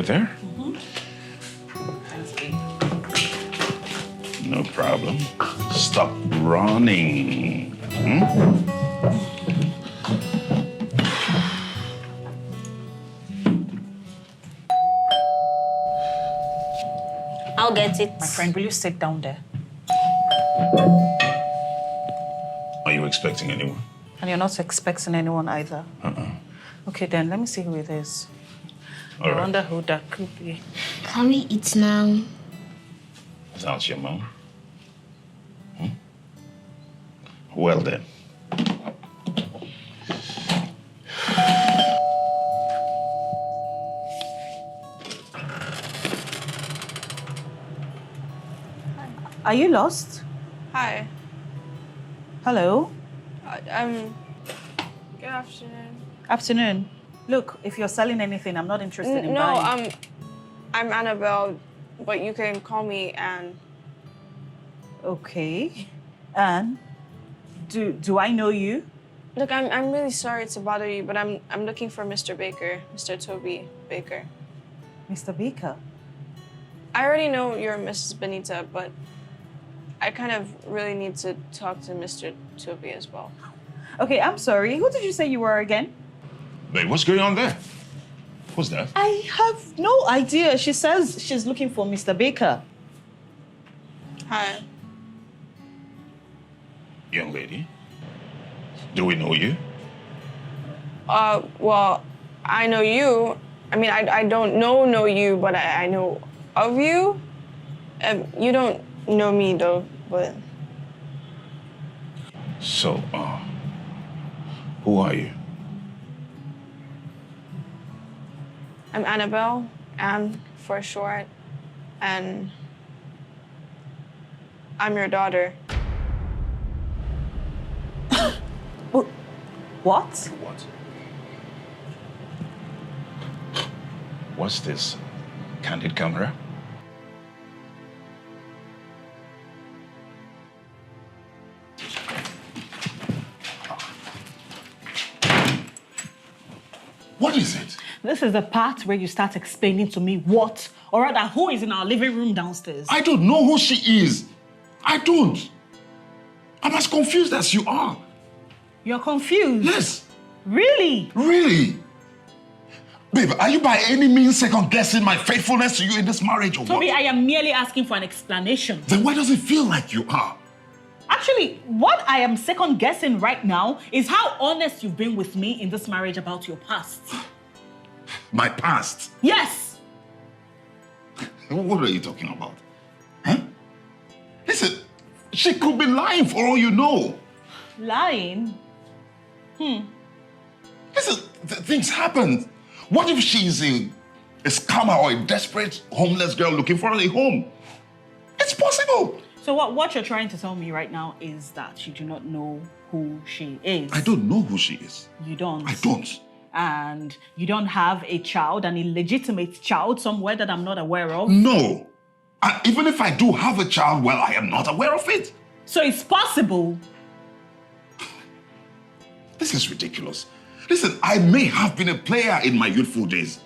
there? No problem. Stop running. I'll get it. My friend, will you sit down there? Are you expecting anyone? And you're not expecting anyone either? Okay, then let me see who it is. I wonder who that could be. Can we eat now? Sounds your mom. Well then. Are you lost? Hi. Hello? Good afternoon. Afternoon. Look, if you're selling anything, I'm not interested in No, buying. I'm Annabelle, but you can call me Anne. Okay. And do I know you? Look, I'm really sorry to bother you, but I'm looking for Mr. Baker, Mr. Toby Baker. Mr. Baker? I already know you're Mrs. Benita, but I kind of really need to talk to Mr. Toby as well. Okay, I'm sorry. Who did you say you were again? Wait, what's going on there? Who's that? I have no idea. She says she's looking for Mr. Baker. Hi. Young lady, do we know you? Well, I know you. I mean, I don't know you, but I know of you. You don't know me, though, but... So, who are you? I'm Annabelle, Anne for short, and I'm your daughter. What? What? What's this? Candid camera? What is it? This is the part where you start explaining to me what, or rather who is in our living room downstairs. I don't know who she is. I don't. I'm as confused as you are. You're confused? Yes. Really? Really? Babe, are you by any means second-guessing my faithfulness to you in this marriage or Toby, what? I am merely asking for an explanation. Then why does it feel like you are? Actually, what I am second-guessing right now is how honest you've been with me in this marriage about your past. My past? Yes! What are you talking about? Huh? Listen, she could be lying for all you know. Lying? Listen, things happen. What if she's a scammer or a desperate homeless girl looking for a home? It's possible. So what you're trying to tell me right now is that you do not know who she is. I don't know who she is. You don't? I don't. And you don't have a child, an illegitimate child somewhere that I'm not aware of? No. And even if I do have a child, well, I am not aware of it. So it's possible. This is ridiculous. Listen, I may have been a player in my youthful days,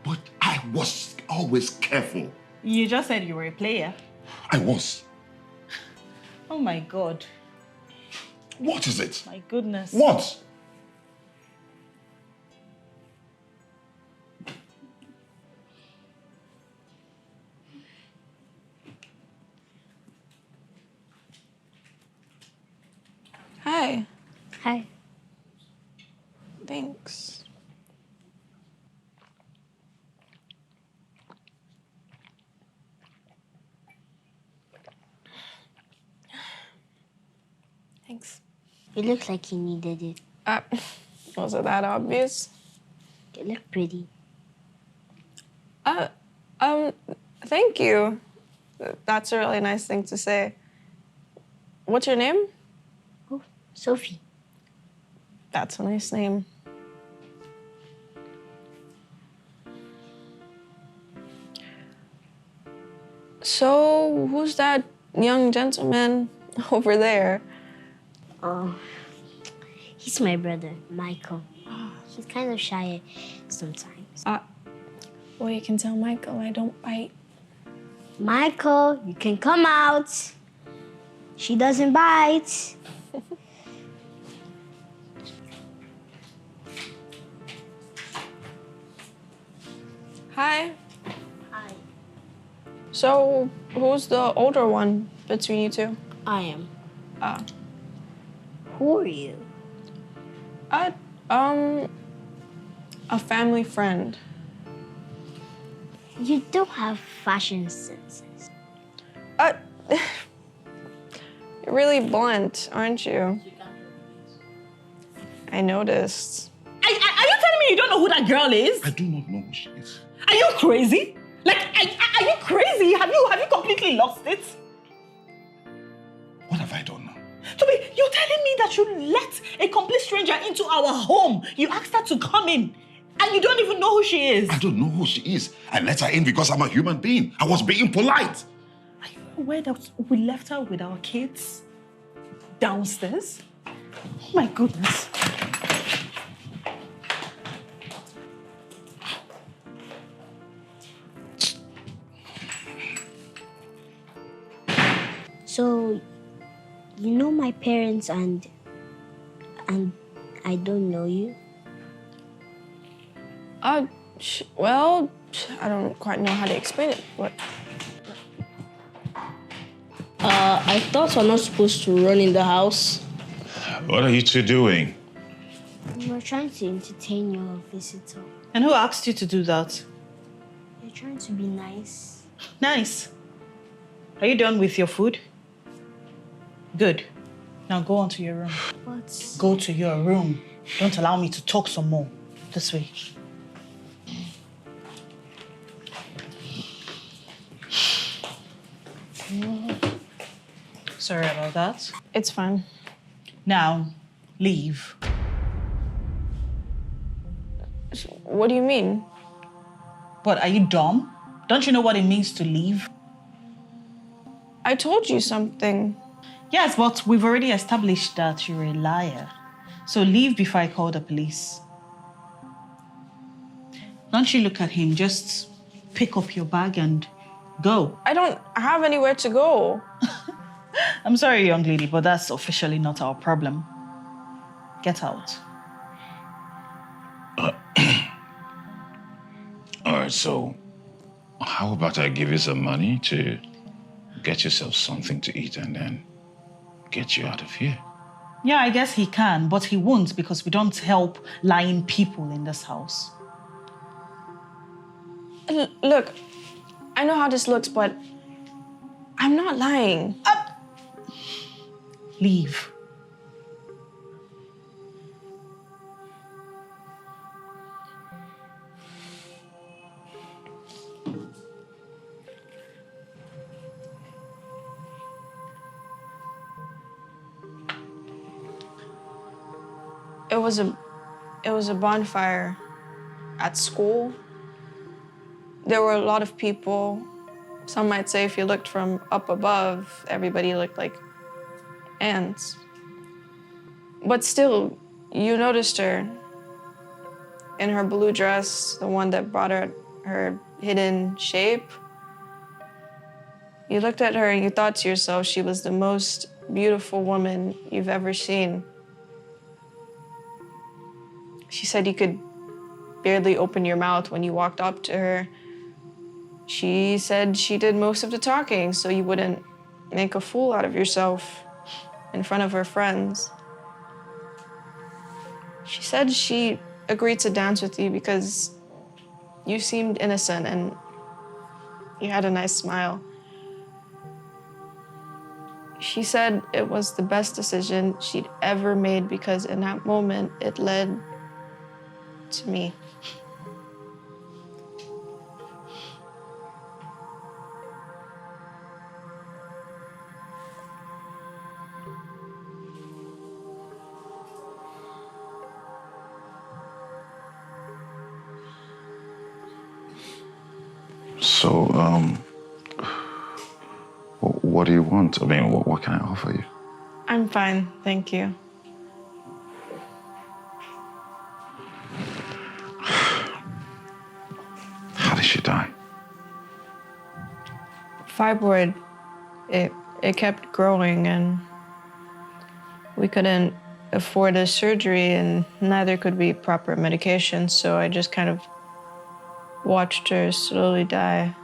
but I was always careful. You just said you were a player. I was. Oh my God. What is it? My goodness. What? Hi. Hi. Thanks. Thanks. You look like you needed it. Was it that obvious? You look pretty. Thank you. That's a really nice thing to say. What's your name? Oh, Sophie. That's a nice name. So, who's that young gentleman over there? Oh, he's my brother, Michael. He's kind of shy sometimes. Well, you can tell Michael I don't bite. Michael, you can come out. She doesn't bite. Hi. Hi. So, who's the older one between you two? I am. Ah. Who are you? A family friend. You don't have fashion senses. You're really blunt, aren't you? I noticed. Are you telling me you don't know who that girl is? I do not know who she is. Are you crazy? Like, are you crazy? Have you completely lost it? What have I done now? Toby, you're telling me that you let a complete stranger into our home. You asked her to come in, and you don't even know who she is. I don't know who she is. I let her in because I'm a human being. I was being polite. Are you aware that we left her with our kids downstairs? Oh my goodness. So, you know my parents and I don't know you? Well, I don't quite know how to explain it. What? I thought we're not supposed to run in the house. What are you two doing? We're trying to entertain your visitor. And who asked you to do that? You're trying to be nice. Nice. Are you done with your food? Good. Now go on to your room. What? Go to your room. Don't allow me to talk some more. This way. Sorry about that. It's fine. Now, leave. What do you mean? What, are you dumb? Don't you know what it means to leave? I told you something. Yes, but we've already established that you're a liar. So leave before I call the police. Don't you look at him, just pick up your bag and go. I don't have anywhere to go. I'm sorry, young lady, but that's officially not our problem. Get out. All right, so how about I give you some money to get yourself something to eat and then get you out of here? Yeah, I guess he can, but he won't because we don't help lying people in this house. Look, I know how this looks, but I'm not lying. Leave. It was a bonfire at school. There were a lot of people. Some might say if you looked from up above, everybody looked like ants. But still, you noticed her in her blue dress, the one that brought her hidden shape. You looked at her and you thought to yourself she was the most beautiful woman you've ever seen. She said you could barely open your mouth when you walked up to her. She said she did most of the talking so you wouldn't make a fool out of yourself in front of her friends. She said she agreed to dance with you because you seemed innocent and you had a nice smile. She said it was the best decision she'd ever made because in that moment it led to me. So, what do you want? I mean, what can I offer you? I'm fine, thank you. How did she fibroid, it kept growing, and we couldn't afford a surgery, and neither could we proper medication, so I just kind of watched her slowly die.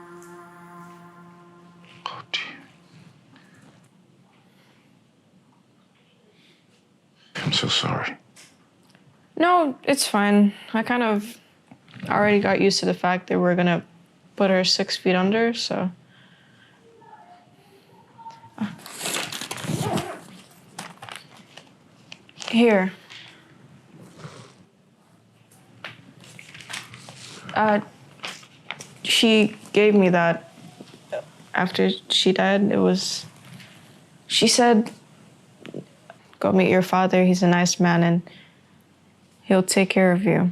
Oh, dear. I'm so sorry. No, it's fine. I kind of already got used to the fact that we're gonna put her 6 feet under, so. Here. She gave me that after she died. She said, go meet your father, he's a nice man, and he'll take care of you.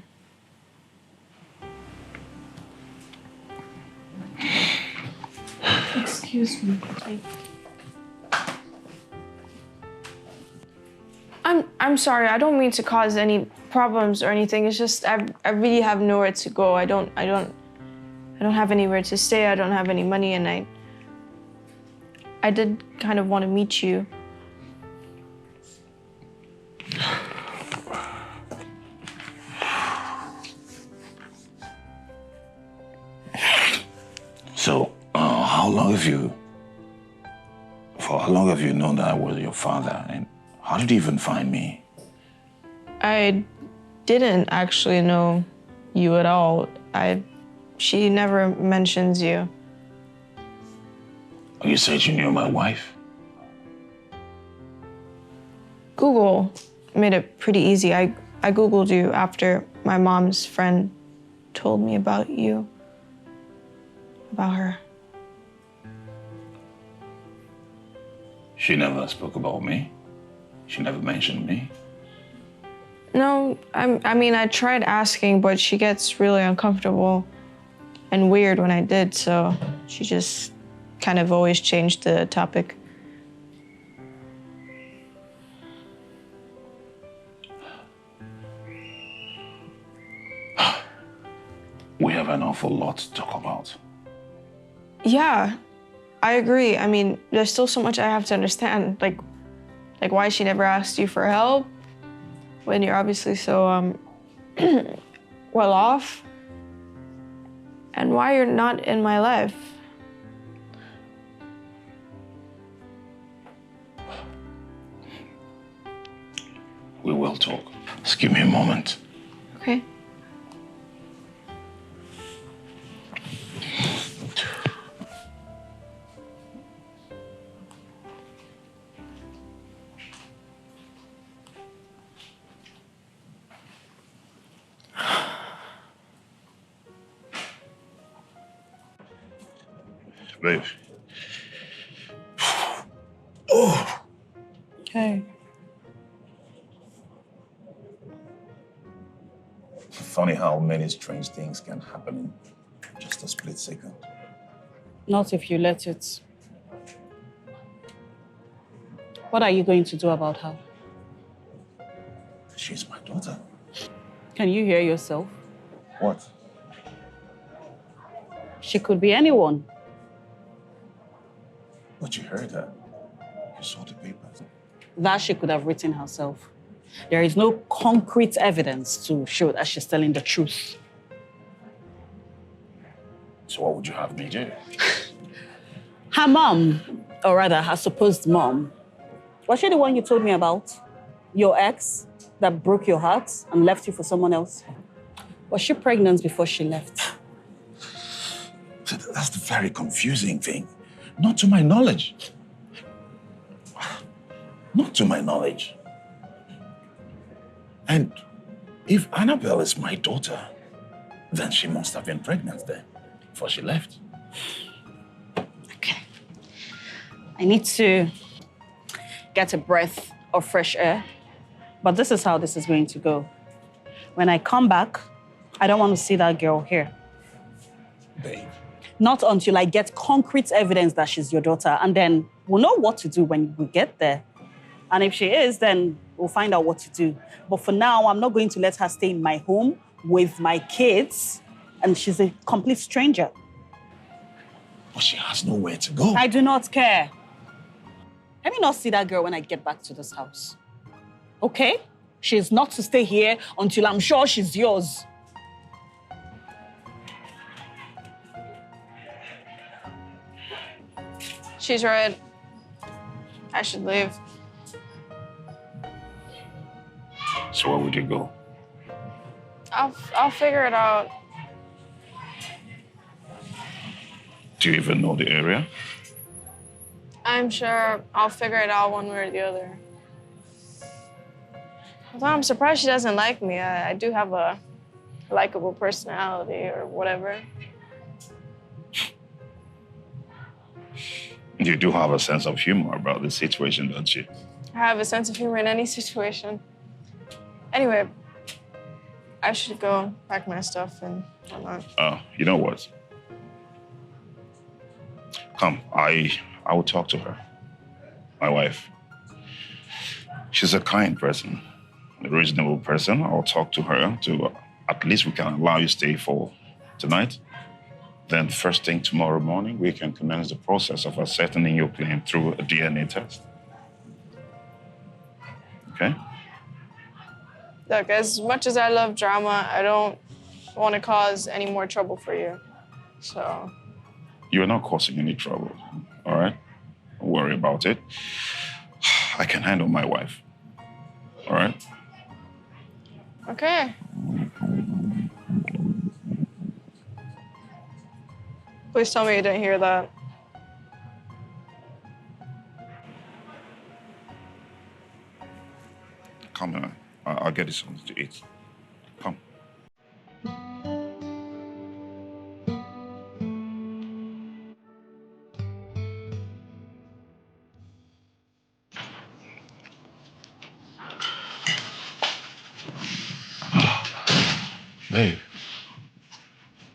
Excuse me. I'm sorry. I don't mean to cause any problems or anything. It's just I really have nowhere to go. I don't have anywhere to stay. I don't have any money, and I did kind of want to meet you. So, how long have you known that I was your father? And how did you even find me? I didn't actually know you at all. She never mentions you. Oh, you said you knew my wife? Google made it pretty easy. I Googled you after my mom's friend told me about you, about her. She never spoke about me? She never mentioned me? No, I mean, I tried asking, but she gets really uncomfortable and weird when I did, so she just kind of always changed the topic. We have an awful lot to talk about. Yeah, I agree. I mean, there's still so much I have to understand, like why she never asked you for help when you're obviously so well off, and why you're not in my life. We will talk. Just give me a moment. Okay. Babe. Oh. Hey. Funny how many strange things can happen in just a split second. Not if you let it. What are you going to do about her? She's my daughter. Can you hear yourself? What? She could be anyone. But you heard her. You saw the papers. That she could have written herself. There is no concrete evidence to show that she's telling the truth. So what would you have me do? Her mom, or rather her supposed mom, was she the one you told me about? Your ex that broke your heart and left you for someone else? Was she pregnant before she left? So that's the very confusing thing. Not to my knowledge. Not to my knowledge. And if Annabelle is my daughter, then she must have been pregnant then, before she left. Okay. I need to get a breath of fresh air, but this is how this is going to go. When I come back, I don't want to see that girl here. Babe. Not until I get concrete evidence that she's your daughter, and then we'll know what to do when we get there. And if she is, then we'll find out what to do. But for now, I'm not going to let her stay in my home with my kids, and she's a complete stranger. But she has nowhere to go. I do not care. Let me not see that girl when I get back to this house. Okay? She is not to stay here until I'm sure she's yours. She's right. I should leave. So where would you go? I'll figure it out. Do you even know the area? I'm sure I'll figure it out one way or the other. Although I'm surprised she doesn't like me. I do have a likable personality or whatever. You do have a sense of humor about the situation, don't you? I have a sense of humor in any situation. Anyway, I should go pack my stuff and whatnot. You know what? Come, I will talk to her. My wife. She's a kind person, a reasonable person. I'll talk to her to at least we can allow you stay for tonight. Then first thing tomorrow morning, we can commence the process of ascertaining your claim through a DNA test. Okay? Look, as much as I love drama, I don't want to cause any more trouble for you. So... You're not causing any trouble, all right? Don't worry about it. I can handle my wife, all right? Okay. Please tell me you didn't hear that. Come on, I'll get you something to eat. Come. Babe,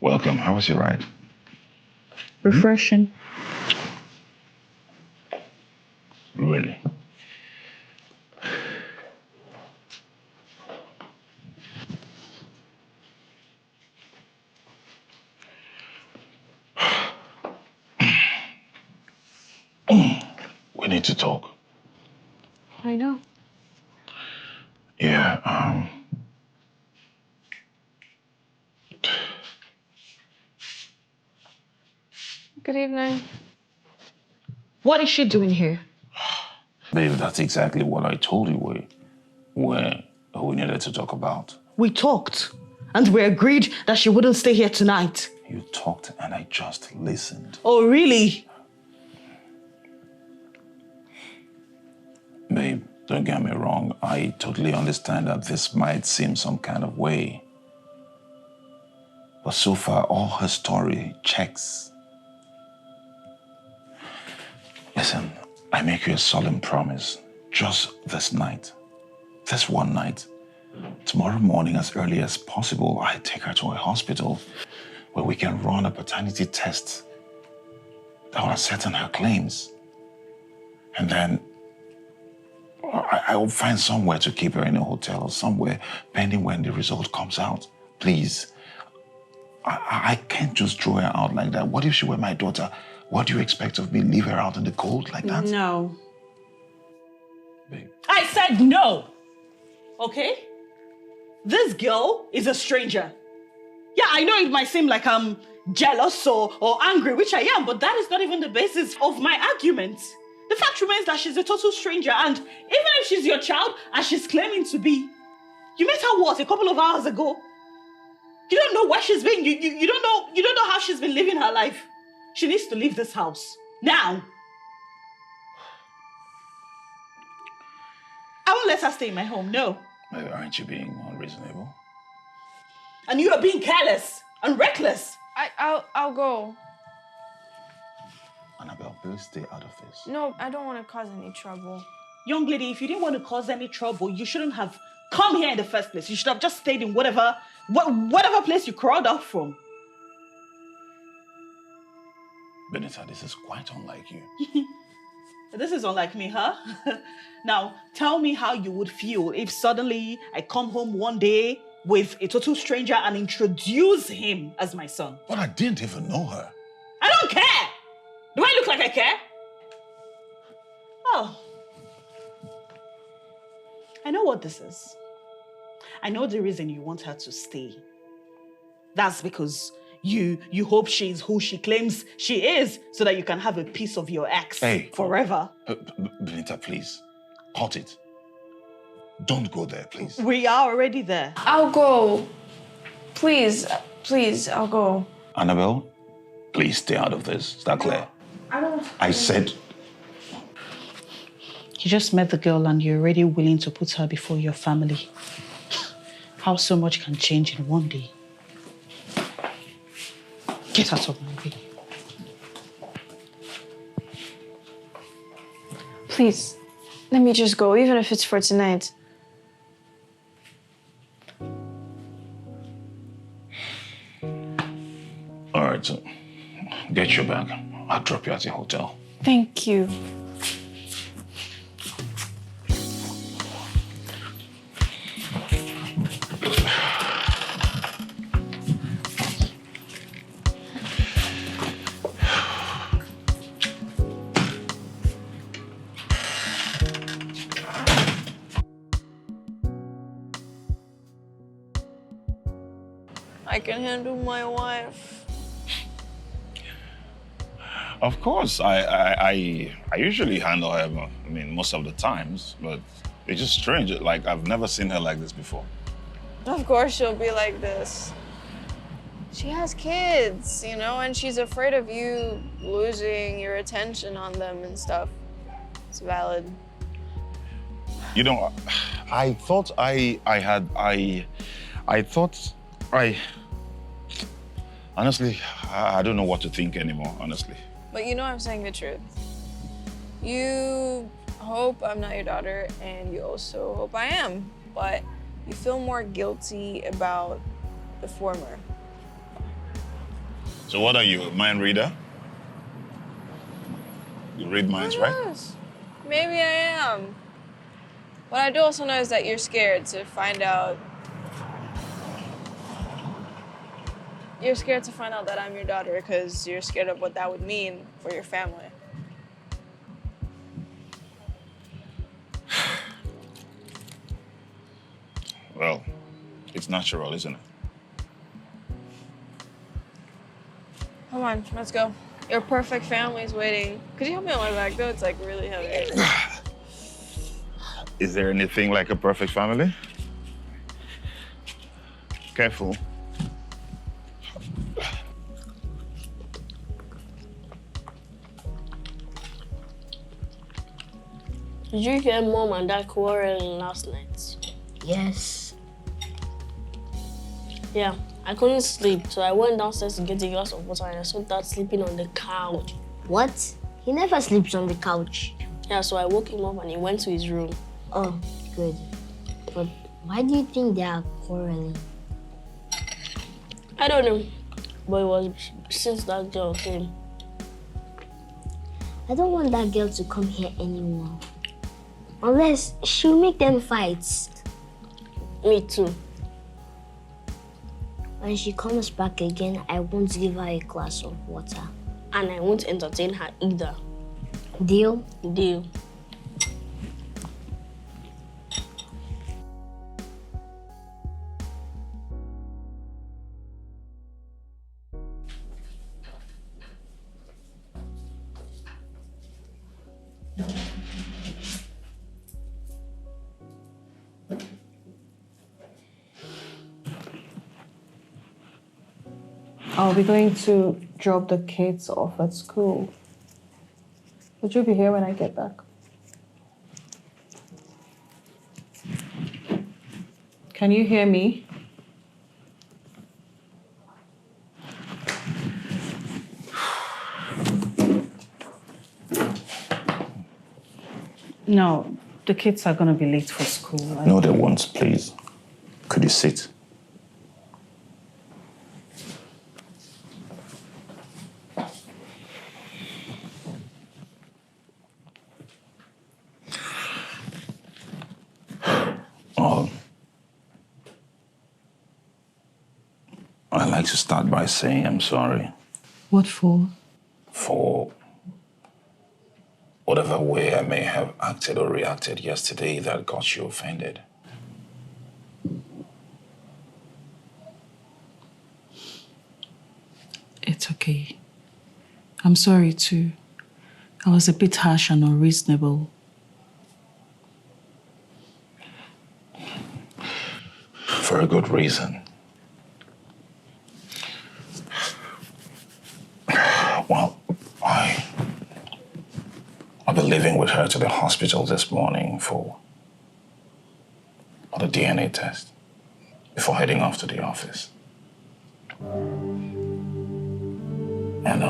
welcome. How was your ride? Refreshing. Really? We need to talk. I know. Yeah, Good evening. What is she doing here? babe, that's exactly what I told you we needed to talk about. We talked, and we agreed that she wouldn't stay here tonight. You talked and I just listened. Oh, really? Babe, don't get me wrong. I totally understand that this might seem some kind of way. But so far, all her story checks. Listen, I make you a solemn promise. Just this night, this one night, tomorrow morning as early as possible, I take her to a hospital where we can run a paternity test that will ascertain her claims. And then I will find somewhere to keep her in a hotel or somewhere pending when the result comes out. Please. I can't just throw her out like that. What if she were my daughter? What do you expect of me? Leave her out in the cold like that? No. Babe. I said no. Okay? This girl is a stranger. Yeah, I know it might seem like I'm jealous or angry, which I am, but that is not even the basis of my argument. The fact remains that she's a total stranger, and even if she's your child, as she's claiming to be, you met her what, a couple of hours ago? You don't know where she's been. You don't know how she's been living her life. She needs to leave this house now. I won't let her stay in my home. No. Maybe aren't you being unreasonable? And you are being careless and reckless. I'll go. Annabelle, please stay out of this. No, I don't want to cause any trouble. Young lady, if you didn't want to cause any trouble, you shouldn't have come here in the first place. You should have just stayed in whatever place you crawled out from. Benita, this is quite unlike you. This is unlike me, huh? Now, tell me how you would feel if suddenly I come home one day with a total stranger and introduce him as my son. But I didn't even know her. I don't care! Do I look like I care? Oh. I know what this is. I know the reason you want her to stay. That's because you hope she's who she claims she is so that you can have a piece of your ex forever. Benita, please. Cut it. Don't go there, please. We are already there. I'll go. Please, I'll go. Annabelle, please stay out of this. Is that clear? I don't... I said... You just met the girl and you're already willing to put her before your family. How so much can change in one day. Get out of my way. Please, let me just go, even if it's for tonight. All right, so get your bag. I'll drop you at the hotel. Thank you. I can handle my wife. Of course, I usually handle her, I mean, most of the times, but it's just strange. Like, I've never seen her like this before. Of course she'll be like this. She has kids, you know, and she's afraid of you losing your attention on them and stuff. It's valid. You know, I thought honestly, I don't know what to think anymore, honestly. But you know I'm saying the truth. You hope I'm not your daughter, and you also hope I am, but you feel more guilty about the former. So what are you, a mind reader? You read minds, right? Yes, maybe I am. What I do also know is that you're scared to find out. You're scared to find out that I'm your daughter because you're scared of what that would mean for your family. Well, it's natural, isn't it? Come on, let's go. Your perfect family's waiting. Could you help me on my back, though? It's like really heavy. Is there anything like a perfect family? Careful. Did you hear Mom and Dad quarreling last night? Yes. Yeah, I couldn't sleep, so I went downstairs to get a glass of water and I saw Dad sleeping on the couch. What? He never sleeps on the couch. Yeah, so I woke him up and he went to his room. Oh, good. But why do you think they are quarreling? I don't know, but it was since that girl came. I don't want that girl to come here anymore. Unless she'll make them fight. Me too. When she comes back again, I won't give her a glass of water. And I won't entertain her either. Deal? Deal. I'll be going to drop the kids off at school. Would you be here when I get back? Can you hear me? No, the kids are gonna be late for school. No, they won't, please. Could you sit? I'd like to start by saying I'm sorry. What for? For whatever way I may have acted or reacted yesterday that got you offended. It's okay. I'm sorry too. I was a bit harsh and unreasonable. For a good reason. Well, I'll be leaving with her to the hospital this morning for the DNA test before heading off to the office. And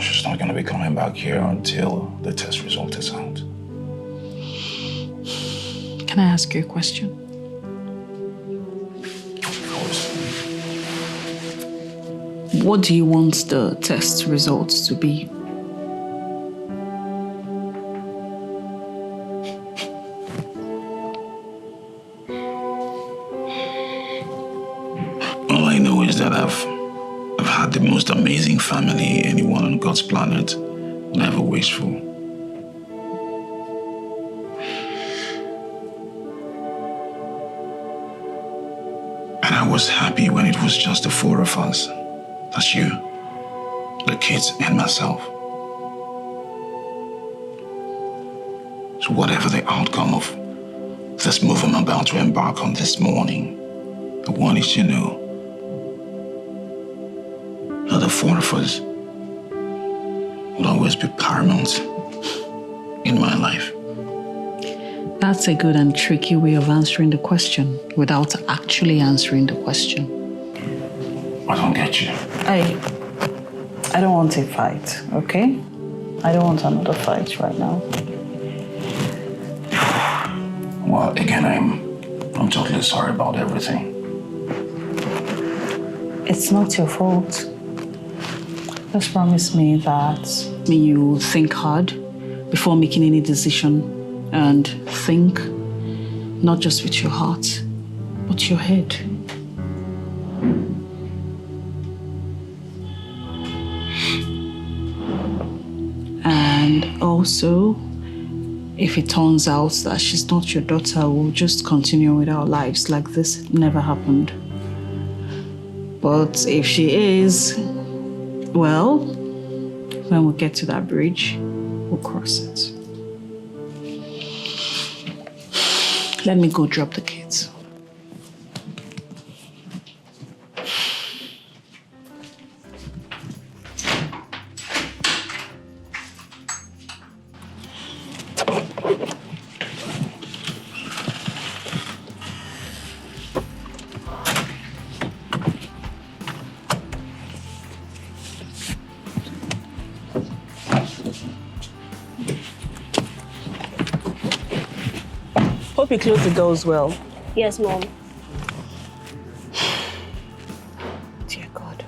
she's not going to be coming back here until the test result is out. Can I ask you a question? Of course. What do you want the test results to be? All I know is that I've had the most amazing family anyone on God's planet would ever wish for. And I was happy when it was just the four of us. That's you, the kids, and myself. So whatever the outcome of this move I'm about to embark on this morning, I want you to know that the four of us will always be paramount in my life. That's a good and tricky way of answering the question without actually answering the question. I don't get you. I don't want a fight, okay? I don't want another fight right now. Well, again, I'm totally sorry about everything. It's not your fault. Just promise me that You think hard before making any decision and think not just with your heart, but your head. And also, if it turns out that she's not your daughter, we'll just continue with our lives like this never happened. But if she is, well, when we get to that bridge, we'll cross it. Let me go drop the kids. hope you close the doors well. Yes, Mom. Dear God,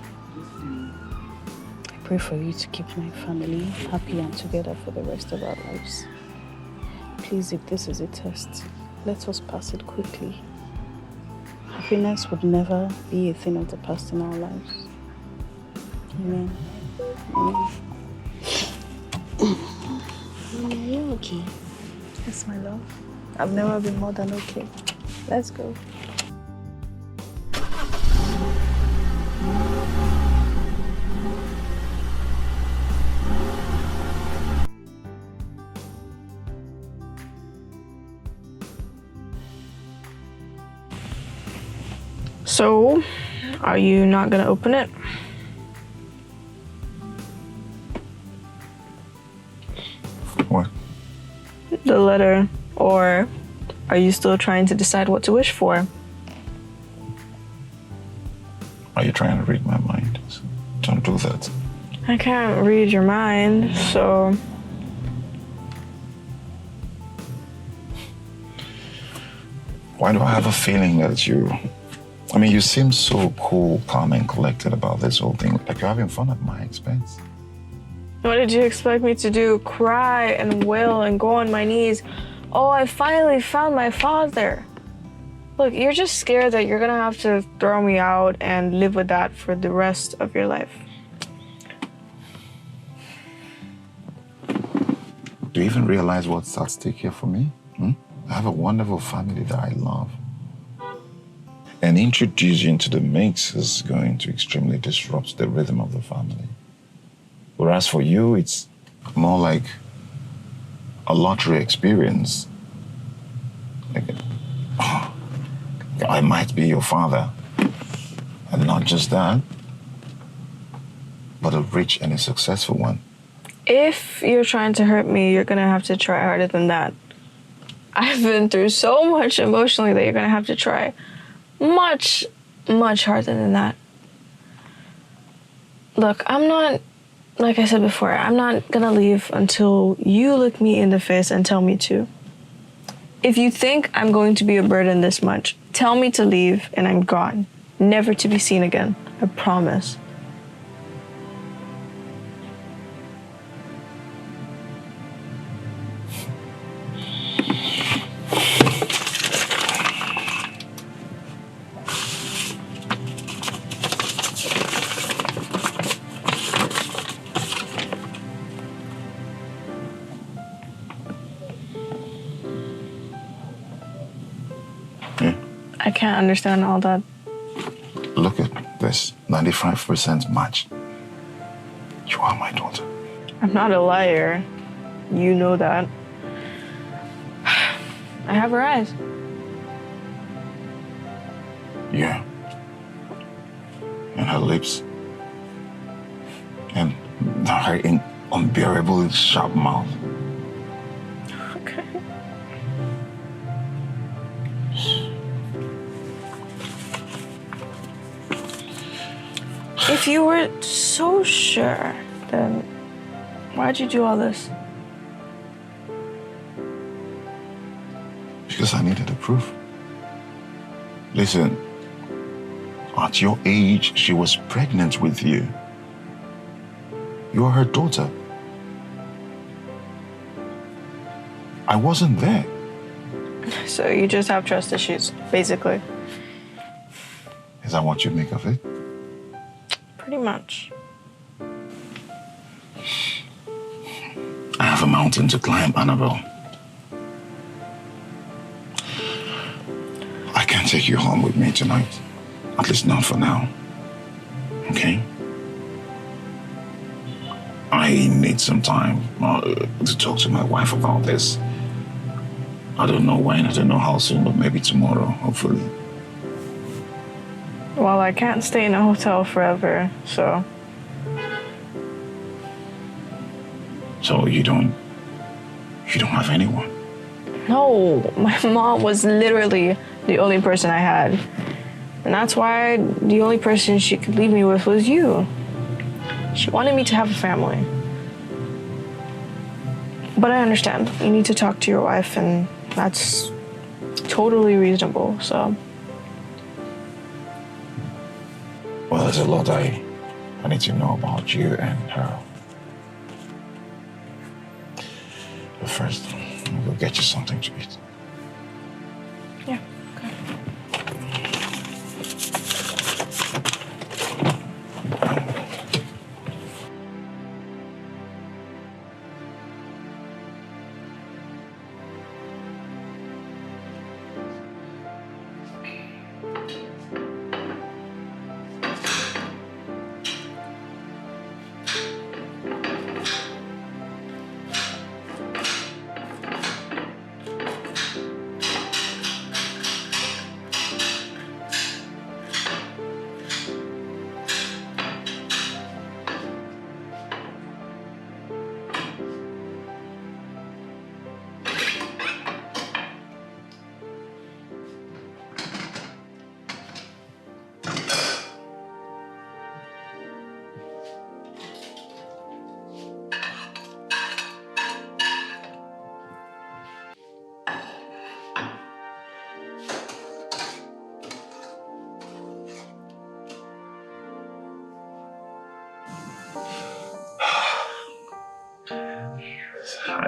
I pray for you to keep my family happy and together for the rest of our lives. Please, if this is a test, let us pass it quickly. Happiness would never be a thing of the past in our lives. Amen. Amen. Are you okay? Yes, my love. I've never been more than okay. Let's go. So, are you not gonna open it? What? The letter. Or are you still trying to decide what to wish for? Are you trying to read my mind? Don't do that. I can't read your mind, so... Why do I have a feeling that you seem so cool, calm, and collected about this whole thing. Like you're having fun at my expense. What did you expect me to do? Cry and wail and go on my knees? Oh, I finally found my father. Look, you're just scared that you're gonna have to throw me out and live with that for the rest of your life. Do you even realize what's at stake here for me? I have a wonderful family that I love. And introducing you into the mix is going to extremely disrupt the rhythm of the family. Whereas for you, it's more like a lottery experience. Like, I might be your father. And not just that, but a rich and a successful one. If you're trying to hurt me, you're gonna have to try harder than that. I've been through so much emotionally that you're gonna have to try much, much harder than that. Look, I'm not, like I said before, I'm not gonna leave until you look me in the face and tell me to. If you think I'm going to be a burden this much, tell me to leave and I'm gone. Never to be seen again. I promise. I can't understand all that. Look at this, 95% match. You are my daughter. I'm not a liar. You know that. I have her eyes. Yeah. And her lips. And her unbearably sharp mouth. Okay. If you were so sure, then why'd you do all this? Because I needed the proof. Listen, at your age, she was pregnant with you. You are her daughter. I wasn't there. So you just have trust issues, basically. Is that what you make of it? Pretty much. I have a mountain to climb, Annabelle. I can't take you home with me tonight. At least not for now. Okay? I need some time to talk to my wife about this. I don't know when, I don't know how soon, but maybe tomorrow, hopefully. Well, I can't stay in a hotel forever, so... So you don't have anyone? No, my mom was literally the only person I had. And that's why the only person she could leave me with was you. She wanted me to have a family. But I understand. You need to talk to your wife, and that's totally reasonable, so... Well, there's a lot I need to know about you and her. But first, I'll go get you something to eat. Yeah, okay.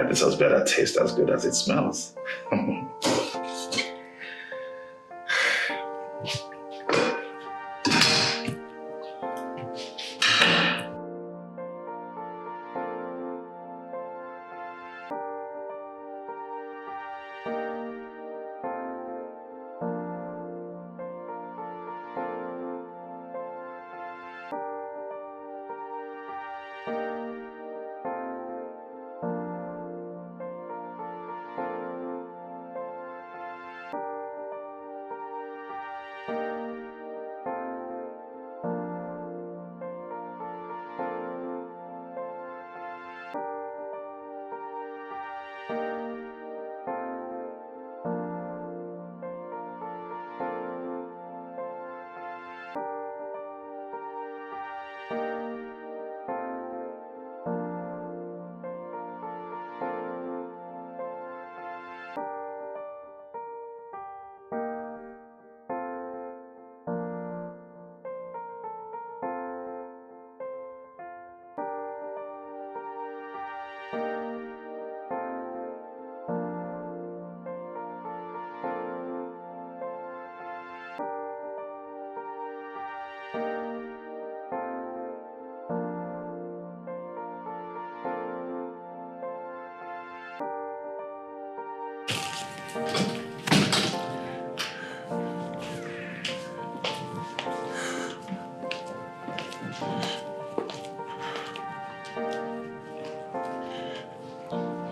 This has better taste as good as it smells.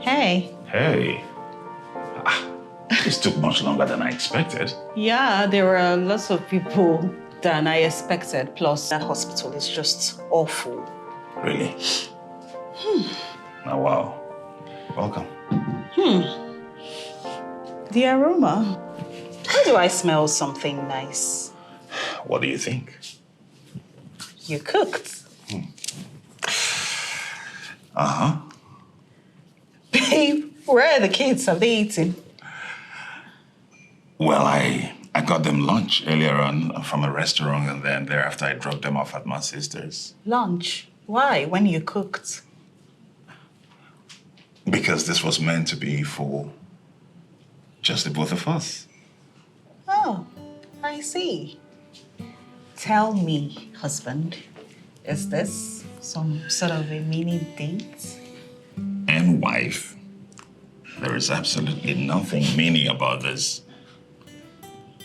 Hey. Hey. This took much longer than I expected. Yeah, there were lots of people than I expected. Plus, that hospital is just awful. Really? Oh, wow. Welcome. The aroma. Why do I smell something nice? What do you think? You cooked. Uh-huh. Babe, where are the kids? Are they eating? Well, I got them lunch earlier on from a restaurant, and then thereafter I dropped them off at my sister's. Lunch? Why? When you cooked? Because this was meant to be for just the both of us. Oh, I see. Tell me, husband, is this some sort of a mini date? And wife. There is absolutely nothing mini about this.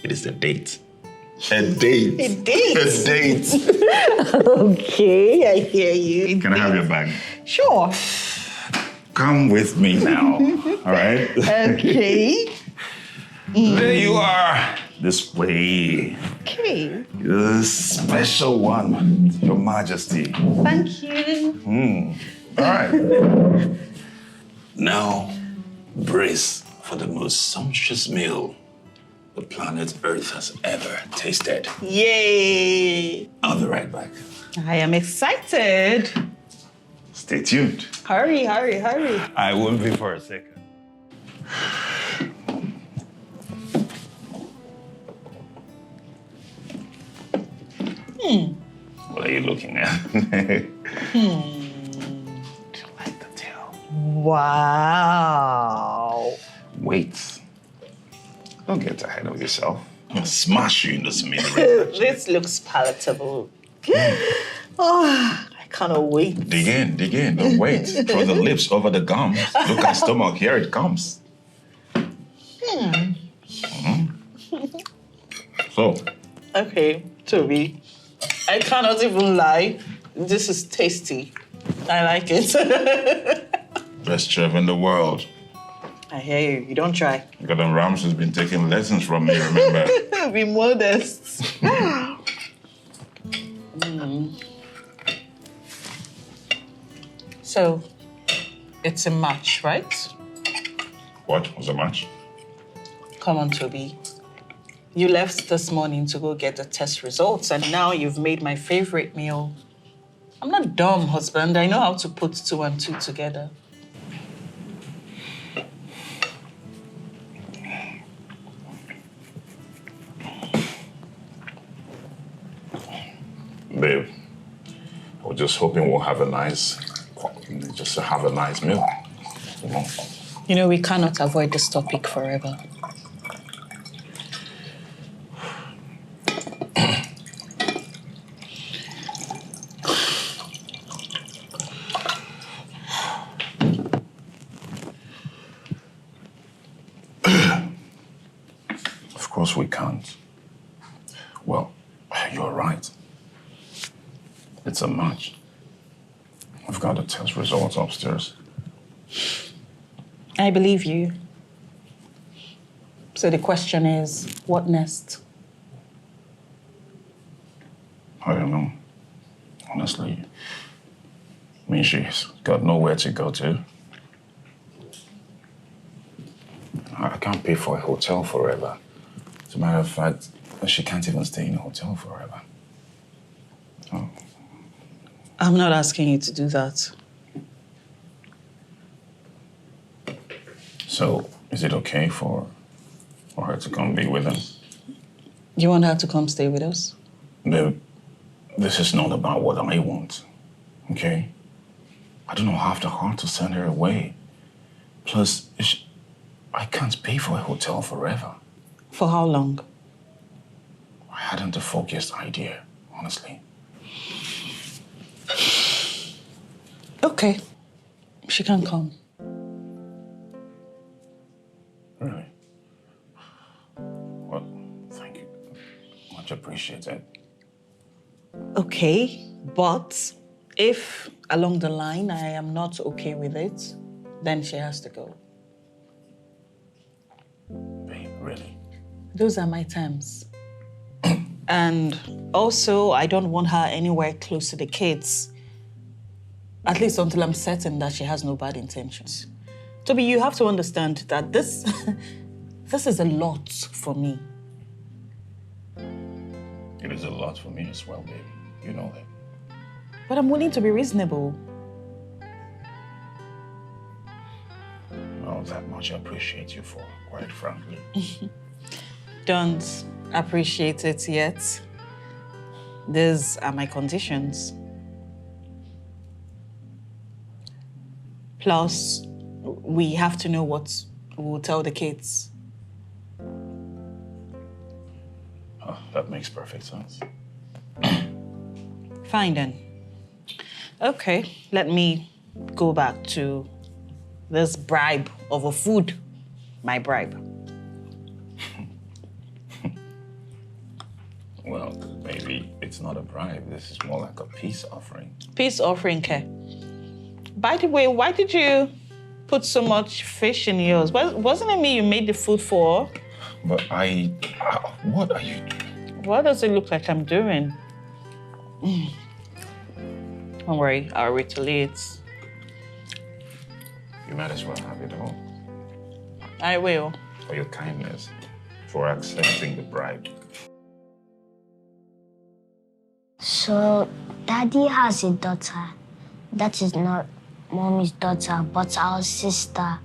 It is a date. A date. A date? A date. Okay, I hear you. Can I have your bag? Sure. Come with me now, all right? Okay. There you are. This way. Okay. The special one, Your Majesty. Thank you. All right. Now, brace for the most sumptuous meal the planet Earth has ever tasted. Yay. I'll be right back. I am excited. Stay tuned. Hurry, hurry, hurry. I won't be for a second. What are you looking at? Do you like the tail? Wow. Wait. Don't get ahead of yourself. I'll smash you in the smithereens. This looks palatable. Oh, I cannot wait. Dig in, dig in. Don't wait. Throw the lips over the gums. Look at stomach. Here it comes. So, Okay, Toby, I cannot even lie. This is tasty. I like it. best chef in the world. I hear you. You don't try. Gordon Ramsay's been taking lessons from me, remember? Be modest. So, it's a match, right? What was the match? Come on, Toby. You left this morning to go get the test results, and now you've made my favorite meal. I'm not dumb, husband. I know how to put 2 and 2 together. Babe, I was just hoping we'll have a nice meal. You know? You know, we cannot avoid this topic forever. Of course we can't. Well, you're right. It's a match. We've got the test results upstairs. I believe you. So the question is, what next? I don't know. Honestly. I mean, she's got nowhere to go to. I can't pay for a hotel forever. As a matter of fact, she can't even stay in a hotel forever. Oh. I'm not asking you to do that. So, is it okay for her to come be with us? You want her to come stay with us? Babe, this is not about what I want, okay? I don't know half the heart to send her away. Plus, I can't pay for a hotel forever. For how long? I hadn't a focused idea, honestly. Okay. She can come. Really? Well, thank you. Much appreciated. Okay, But if along the line I am not okay with it, then she has to go. Babe, really? Those are my terms. And also, I don't want her anywhere close to the kids. At least until I'm certain that she has no bad intentions. Toby, you have to understand that this is a lot for me. It is a lot for me as well, baby. You know that. But I'm willing to be reasonable. Oh, that much I appreciate you for, quite frankly. Don't appreciate it yet. These are my conditions. Plus, we have to know what we'll tell the kids. Oh, that makes perfect sense. Fine then. Okay, let me go back to this bribe of a food. My bribe. Well, maybe it's not a bribe. This is more like a peace offering. Peace offering, Ke. By the way, why did you put so much fish in yours? Wasn't it me you made the food for? But what are you doing? What does it look like I'm doing? Don't worry, I'll retaliate. You might as well have it all. I will. For your kindness, for accepting the bribe. So, Daddy has a daughter. That is not Mommy's daughter, but our sister.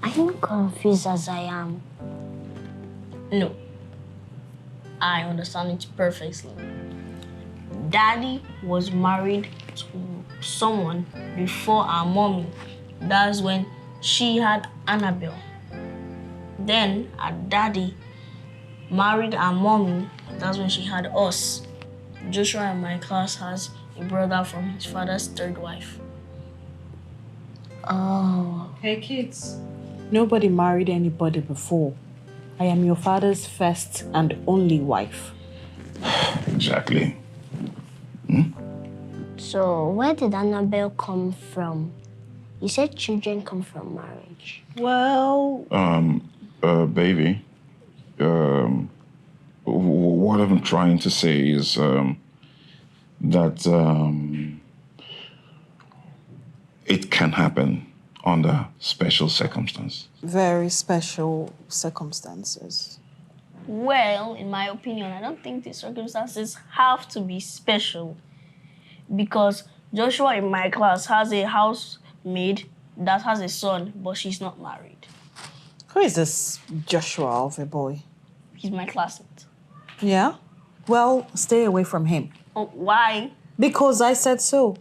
I'm not confused as I am. No. I understand it perfectly. Daddy was married to someone before our mommy. That's when she had Annabelle. Then our daddy married our mommy. That's when she had us. Joshua in my class has a brother from his father's third wife. Oh. Hey kids. Nobody married anybody before. I am your father's first and only wife. Exactly. So, where did Annabelle come from? You said children come from marriage. Well, Baby, what I'm trying to say is that it can happen under special circumstances. Very special circumstances. Well, in my opinion, I don't think the circumstances have to be special. Because Joshua in my class has a housemaid that has a son, but she's not married. who is this Joshua of a boy? He's my classmate. Yeah? Well, stay away from him. Oh, why? Because I said so.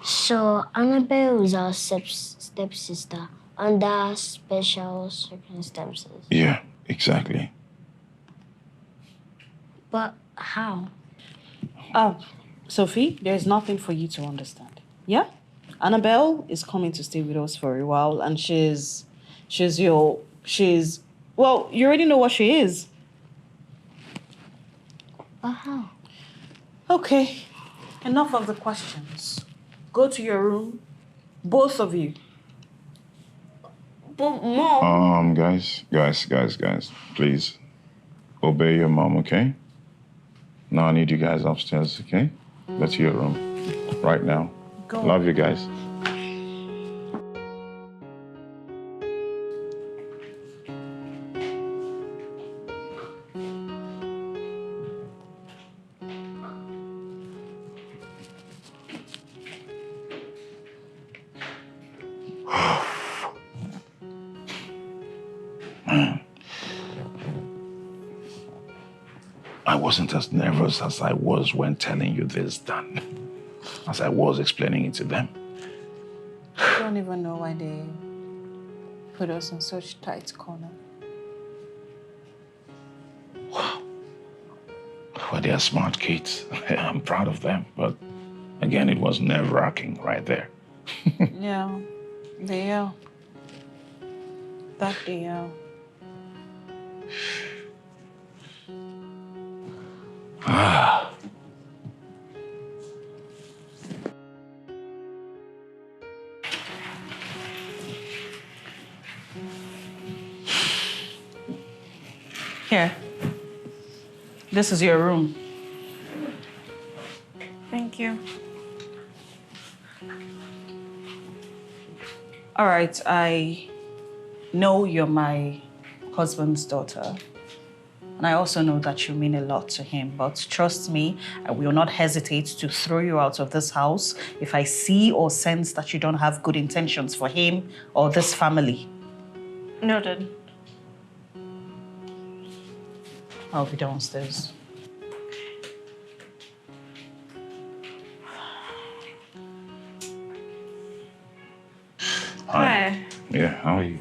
So, Annabelle is our stepsister under special circumstances. Yeah, exactly. But how? Sophie, there's nothing for you to understand. Yeah? Annabelle is coming to stay with us for a while, and well, you already know what she is. But how? Okay, enough of the questions. Go to your room, both of you. But Mom... Guys, please obey your mom, okay? Now I need you guys upstairs, okay? Go to your room right now. Go. Love you guys. I wasn't as nervous as I was when telling you this, Dan. As I was explaining it to them. I don't even know why they put us in such tight corner. Well, they are smart kids. I'm proud of them. But again, it was nerve-wracking right there. Yeah, they are. That they are. Ah. Here. This is your room. Thank you. All right, I know you're my husband's daughter. And I also know that you mean a lot to him. But trust me, I will not hesitate to throw you out of this house if I see or sense that you don't have good intentions for him or this family. Noted. I'll be downstairs. Hi. Yeah, how are you?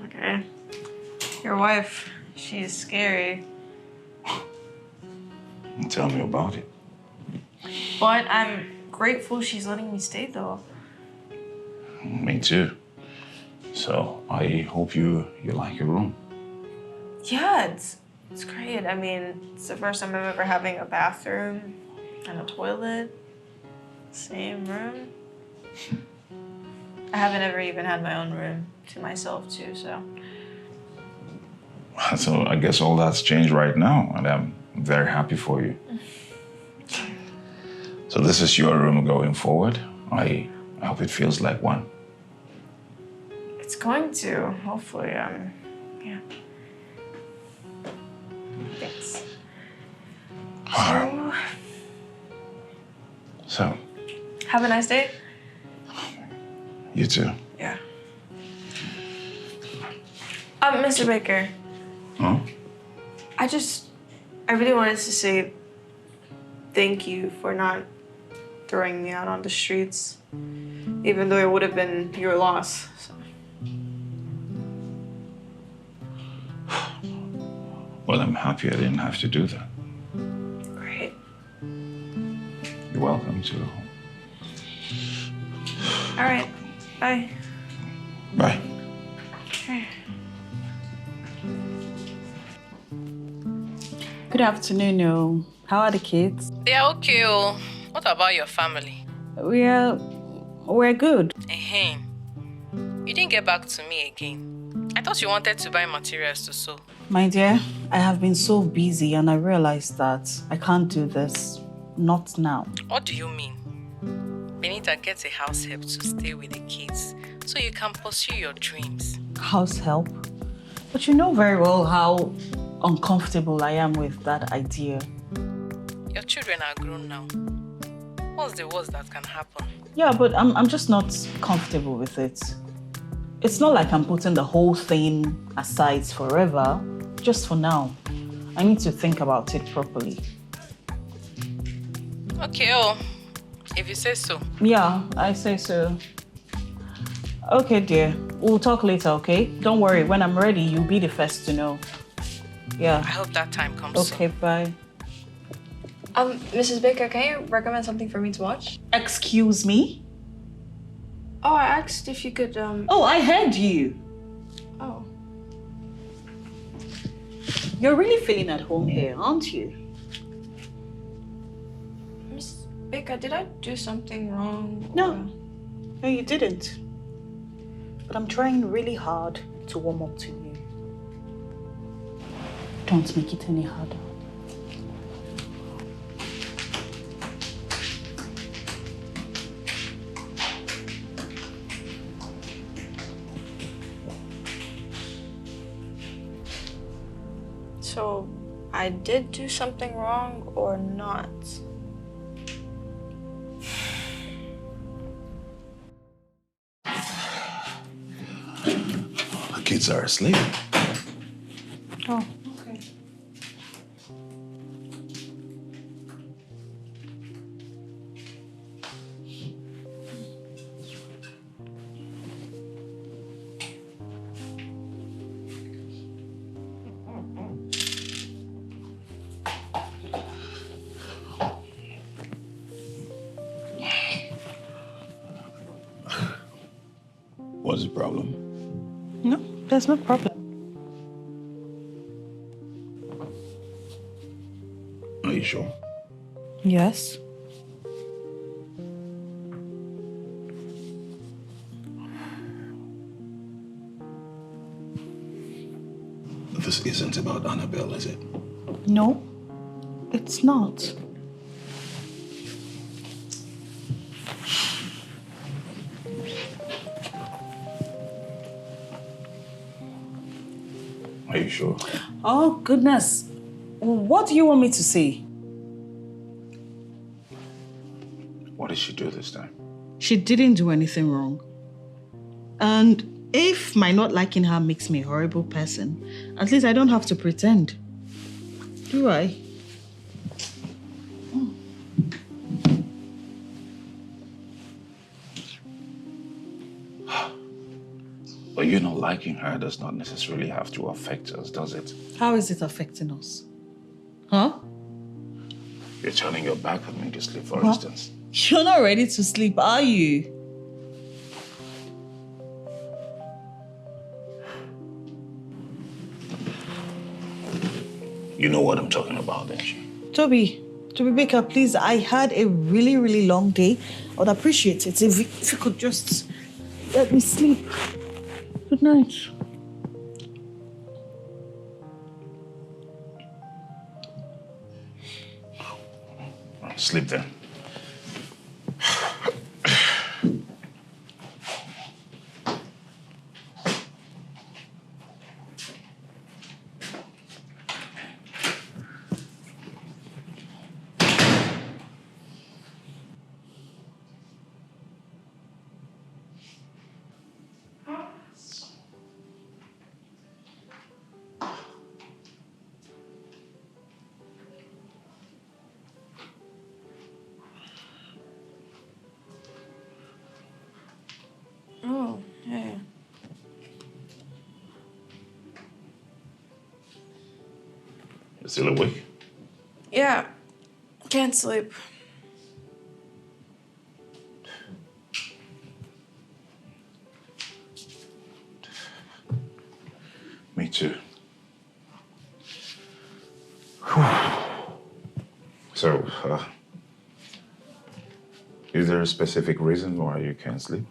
Okay. Your wife, she's scary. Tell me about it. But I'm grateful she's letting me stay, though. Me too. So I hope you like your room. Yeah, it's great. I mean, it's the first time I'm ever having a bathroom and a toilet. Same room. I haven't ever even had my own room to myself, too, so. So I guess all that's changed right now, and I'm very happy for you. So this is your room going forward. I hope it feels like one. It's going to, hopefully. Yeah. Thanks. So, Have a nice day. you too. Yeah. Mr. Baker. Huh? I really wanted to say thank you for not throwing me out on the streets, even though it would have been your loss. So. Well, I'm happy I didn't have to do that. Great. You're welcome to. All right. Bye. Bye. Okay. Good afternoon. How are the kids? They are okay. What about your family? We're good. You didn't get back to me again. I thought you wanted to buy materials to sew. My dear, I have been so busy and I realized that I can't do this. Not now. What do you mean? Benita gets a house help to stay with the kids so you can pursue your dreams. House help? But you know very well how uncomfortable I am with that idea. Your children are grown now. What's the worst that can happen? Yeah, but I'm just not comfortable with it. It's not like I'm putting the whole thing aside forever, just for now. I need to think about it properly. Okay, if you say so. Yeah, I say so. Okay, dear. We'll talk later, okay? Don't worry, when I'm ready, you'll be the first to know. Yeah. I hope that time comes Okay, soon. bye. Mrs. Baker, can you recommend something for me to watch? Excuse me? Oh, I asked if you could, Oh, I heard you. Oh. You're really feeling at home here, aren't you? Miss Baker, did I do something wrong? No. No, you didn't. But I'm trying really hard to warm up to you. Don't make it any harder. So, I did do something wrong or not? The kids are asleep. Oh, okay. What's the problem? No, there's no problem. you sure? Yes. This isn't about Annabelle, is it? No, it's not. Are you sure? Oh, goodness. What do you want me to say? What did she do this time? She didn't do anything wrong. And if my not liking her makes me a horrible person, at least I don't have to pretend. Do I? But you not liking her does not necessarily have to affect us, does it? How is it affecting us? Huh? You're turning your back on me to sleep, for instance. You're not ready to sleep, are you? You know what I'm talking about, don't you? Toby Baker, please, I had a really, really long day. I would appreciate it if you could just let me sleep. Good night. Sleep then. Oh, hey. You still awake? Yeah, can't sleep. Me too. So, is there a specific reason why you can't sleep?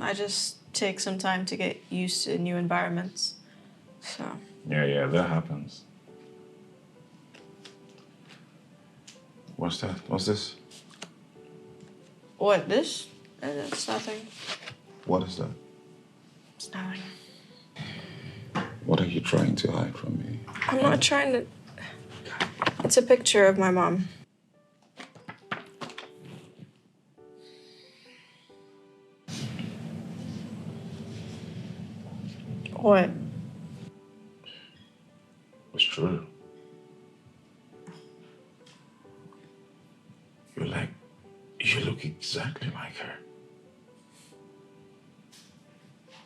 I just take some time to get used to new environments. So. Yeah, that happens. What's that? What's this? What, this? It's nothing. What is that? It's nothing. What are you trying to hide from me? I'm not trying to... It's a picture of my mom. What? It's true. You look exactly like her.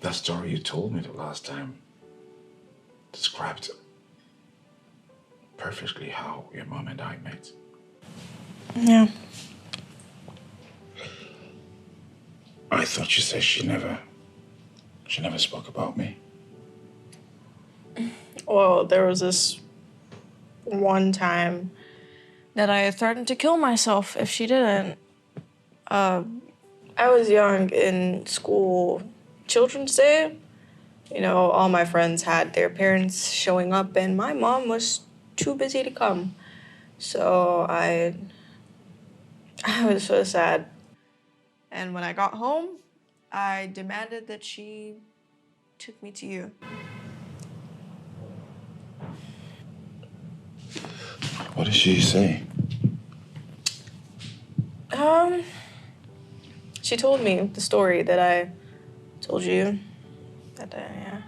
That story you told me the last time described perfectly how your mom and I met. Yeah. I thought you said she never spoke about me. Well, there was this one time that I threatened to kill myself if she didn't. I was young in school, Children's Day. You know, all my friends had their parents showing up, and my mom was too busy to come. So I was so sad. And when I got home, I demanded that she took me to you. What did she say? She told me the story that I told you that day,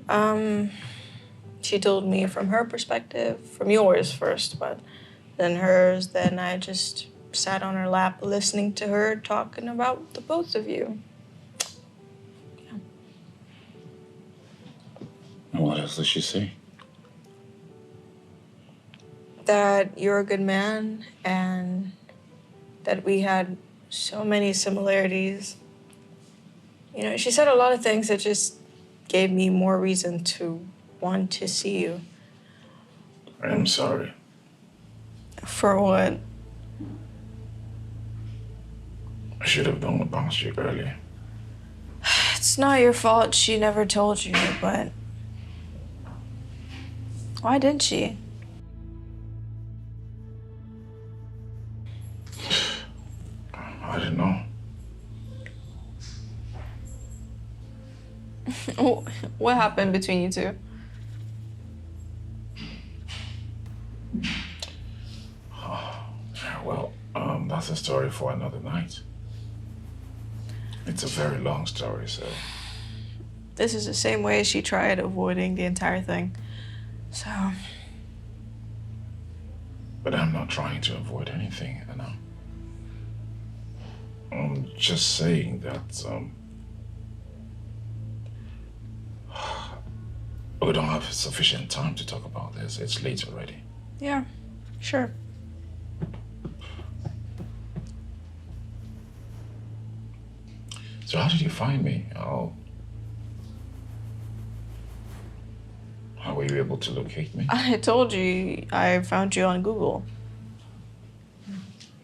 yeah. She told me from her perspective, from yours first, but then hers, then I just sat on her lap listening to her talking about the both of you. Yeah. And what else did she say? That you're a good man and that we had so many similarities. You know, she said a lot of things that just gave me more reason to want to see you. I am sorry. For what? I should have known about you earlier. It's not your fault she never told you, but why didn't she? I didn't know. What happened between you two? Well, that's a story for another night. It's a very long story, so... This is the same way she tried avoiding the entire thing. So... But I'm not trying to avoid anything, you know. I'm just saying that, we don't have sufficient time to talk about this. It's late already. Yeah, sure. So how did you find me? How were you able to locate me? I told you I found you on Google.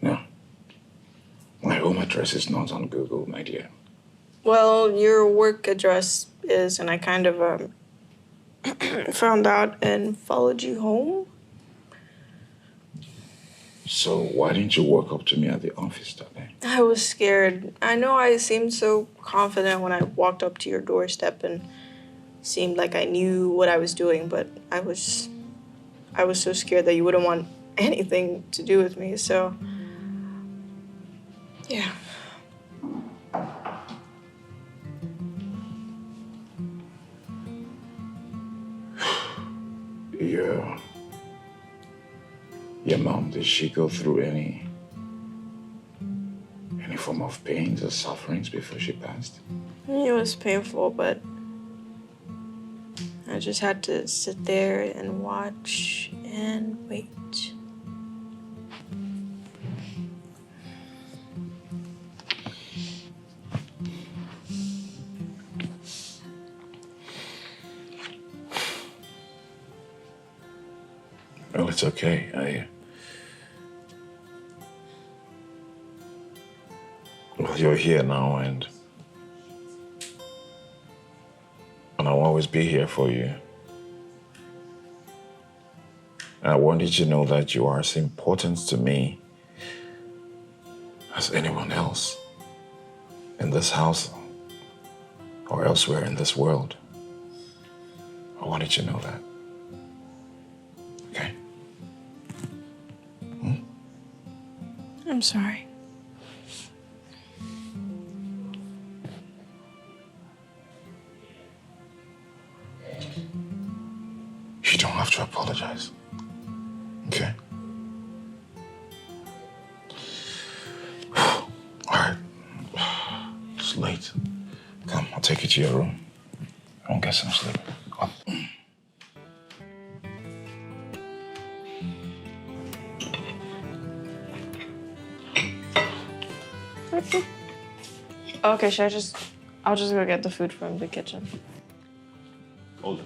No. My home address is not on Google, my dear. Well, your work address is, and I kind of found out and followed you home. So why didn't you walk up to me at the office that day? I was scared. I know I seemed so confident when I walked up to your doorstep and seemed like I knew what I was doing, but I was so scared that you wouldn't want anything to do with me, so yeah. Your mom, did she go through any form of pains or sufferings before she passed? It was painful, but I just had to sit there and watch and wait. Well, it's okay. Well, you're here now, and I'll always be here for you. I wanted you to know that you are as important to me as anyone else in this house or elsewhere in this world. I wanted you to know that. Okay? I'm sorry. You don't have to apologize. Okay? All right. It's late. Come, I'll take you to your room. I won't get some sleep. Come. Okay, I'll just go get the food from the kitchen. Hold it.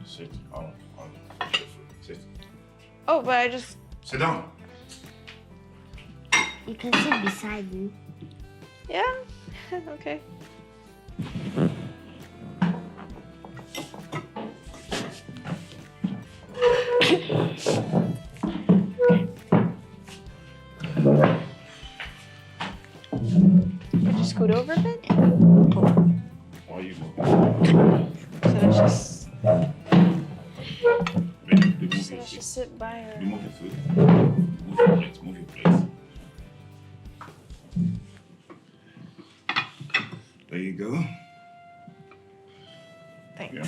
Sit. Sit. Oh, but I just... Sit down. You can sit beside me. Yeah? Okay. Could you scoot over a bit? Why are you moving? So I just... Baby, So I should sit by her. remove your food. Move your plate. Move your plate. There you go. Thanks. Yeah.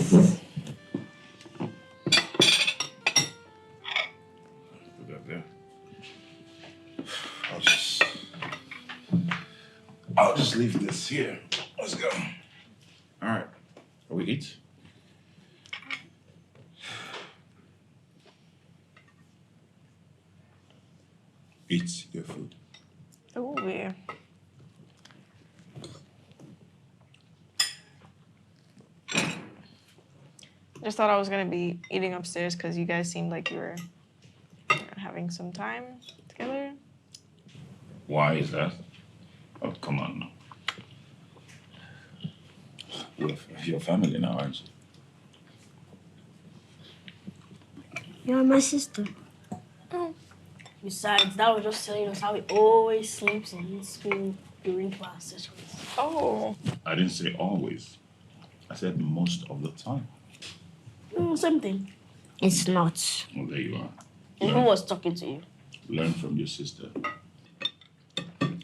Put that there. I'll just leave this here. Let's go. All right. Shall we eat? Eat your food. Oh, yeah. Just thought I was gonna be eating upstairs because you guys seemed like you were having some time together. Why is that? Oh, come on now. You're family now, aren't you? You're my sister. Besides, that was just telling us how he always sleeps in school during class sessions. Oh. I didn't say always. I said most of the time. Same thing. It's not. Well, there you are. And who was talking to you? Learn from your sister.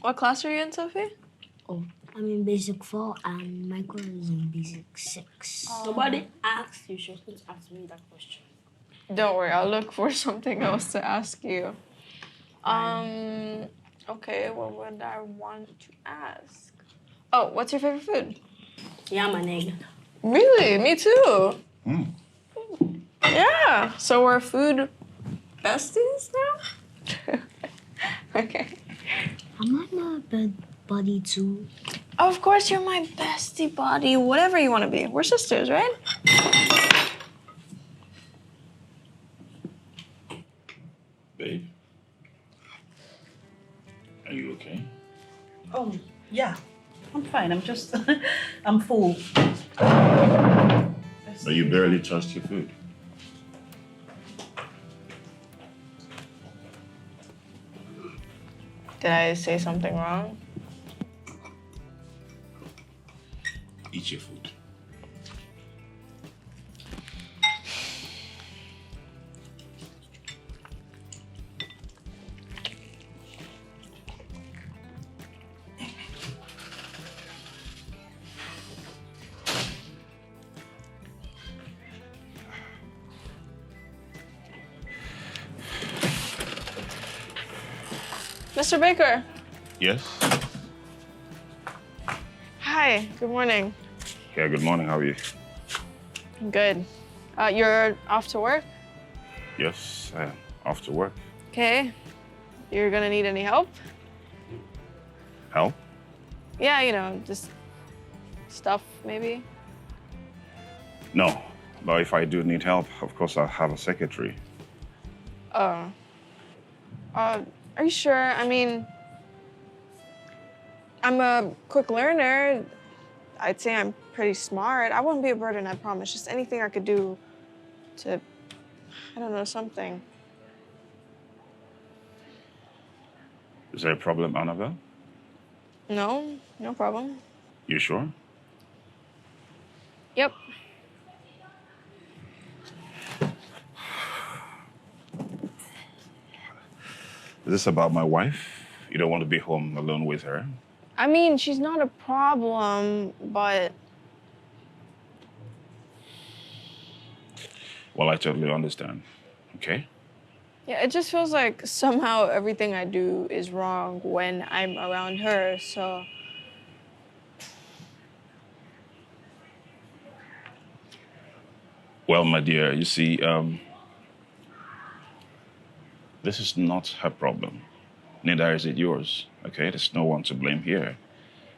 What class are you in, Sophie? Oh, I'm in basic 4 and Michael is in basic 6. Nobody asked you. She was going to ask me that question. Don't worry, I'll look for something else to ask you. Okay, what would I want to ask? Oh, what's your favorite food? Yam and egg. Really? Me too. Yeah. So we're food besties now? Okay. Am I not a bad buddy too? Of course you're my bestie buddy, whatever you want to be. We're sisters, right? Babe? Are you okay? Oh, yeah. I'm fine. I'm just, I'm full. But you barely touched your food. Did I say something wrong? Eat your food. Mr. Baker. Yes? Hi, good morning. Yeah, good morning. How are you? Good. You're off to work? Yes, I am off to work. Okay. You're gonna need any help? Help? Yeah, you know, just stuff, maybe. No, but if I do need help, of course I'll have a secretary. Are you sure? I mean, I'm a quick learner. I'd say I'm pretty smart. I wouldn't be a burden, I promise. Just anything I could do to, I don't know, something. Is there a problem, Annabelle? No, no problem. You sure? Yep. Is this about my wife? You don't want to be home alone with her? I mean, she's not a problem, but... Well, I totally understand. Okay? Yeah, it just feels like somehow everything I do is wrong when I'm around her, so... Well, my dear, you see, this is not her problem. Neither is it yours, okay? There's no one to blame here.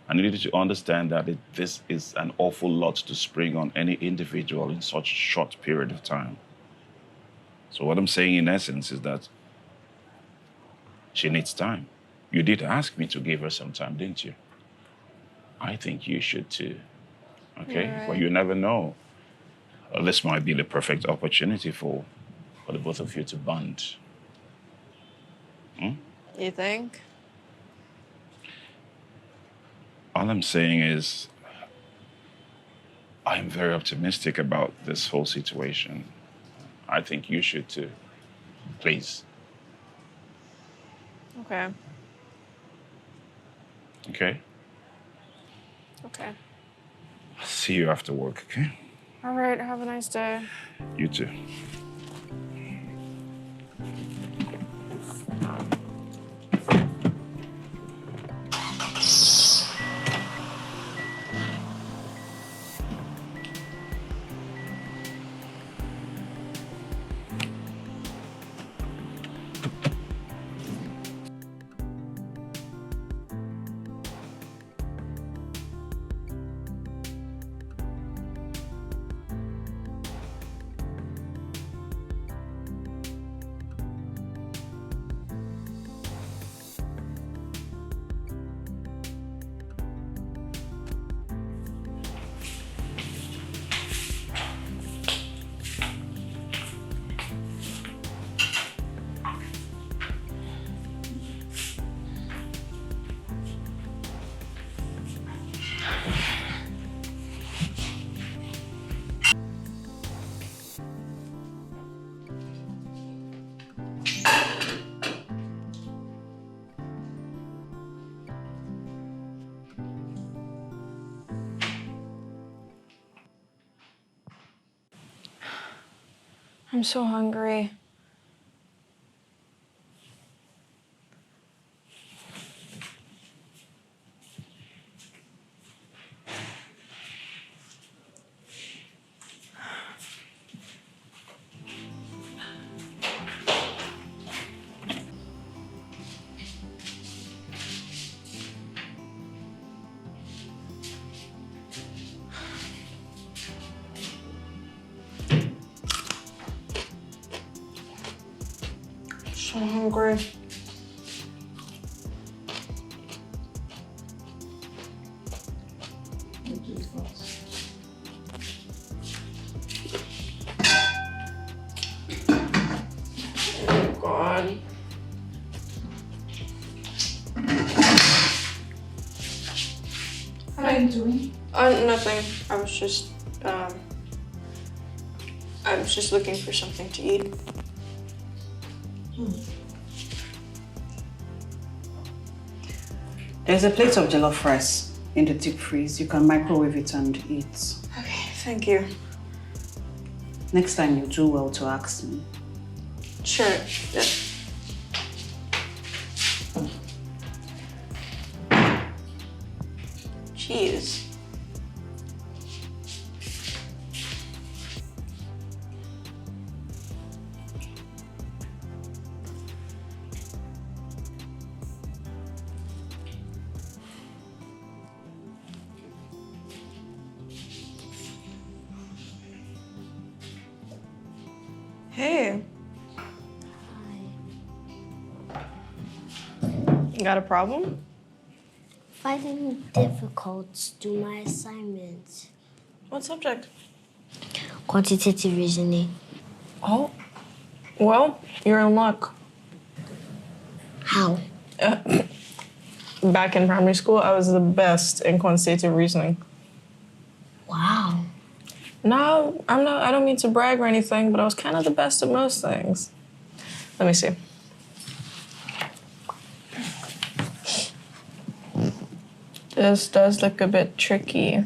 I need you to understand that this is an awful lot to spring on any individual in such a short period of time. So what I'm saying in essence is that she needs time. You did ask me to give her some time, didn't you? I think you should too, okay? Right. Well, you never know. This might be the perfect opportunity for the both of you to bond. You think? All I'm saying is, I'm very optimistic about this whole situation. I think you should too. Please. Okay. Okay? Okay. See you after work, okay? All right, have a nice day. You too. I'm so hungry. So hungry. Oh God. What are you doing? Nothing. I was just looking for something to eat. There's a plate of jollof rice in the deep freeze. You can microwave it and eat. Okay, thank you. Next time you do well to ask me. Sure. Yeah. Cheese. Hey. You got a problem? Finding it difficult to do my assignments. What subject? Quantitative reasoning. Oh. Well, you're in luck. How? Back in primary school, I was the best in quantitative reasoning. Wow. No, I don't mean to brag or anything, but I was kind of the best at most things. Let me see. This does look a bit tricky.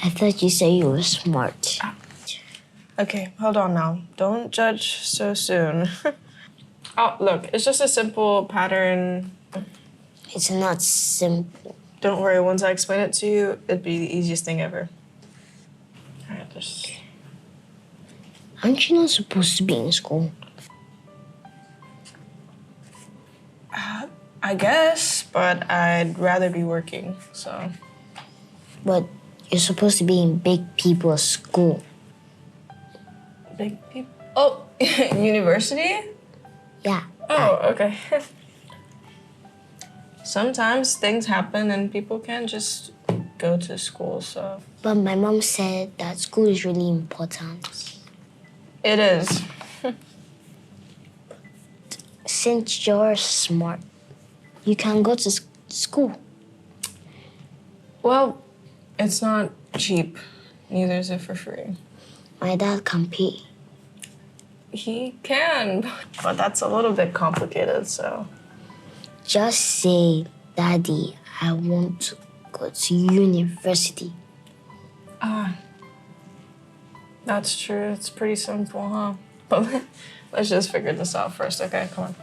I thought you said you were smart. Okay, hold on now. Don't judge so soon. Oh, look, it's just a simple pattern. It's not simple. Don't worry, once I explain it to you, it'd be the easiest thing ever. All right, just... Aren't you not supposed to be in school? I guess, but I'd rather be working, so... But you're supposed to be in big people's school. Big people? Oh, university? Yeah. Oh, okay. Sometimes things happen and people can't just go to school, so... But my mom said that school is really important. It is. Since you're smart, you can go to school. Well, it's not cheap. Neither is it for free. My dad can pay. He can, but that's a little bit complicated, so... Just say, Daddy, I want to go to university. That's true. It's pretty simple, huh? But let's just figure this out first, okay? Come on.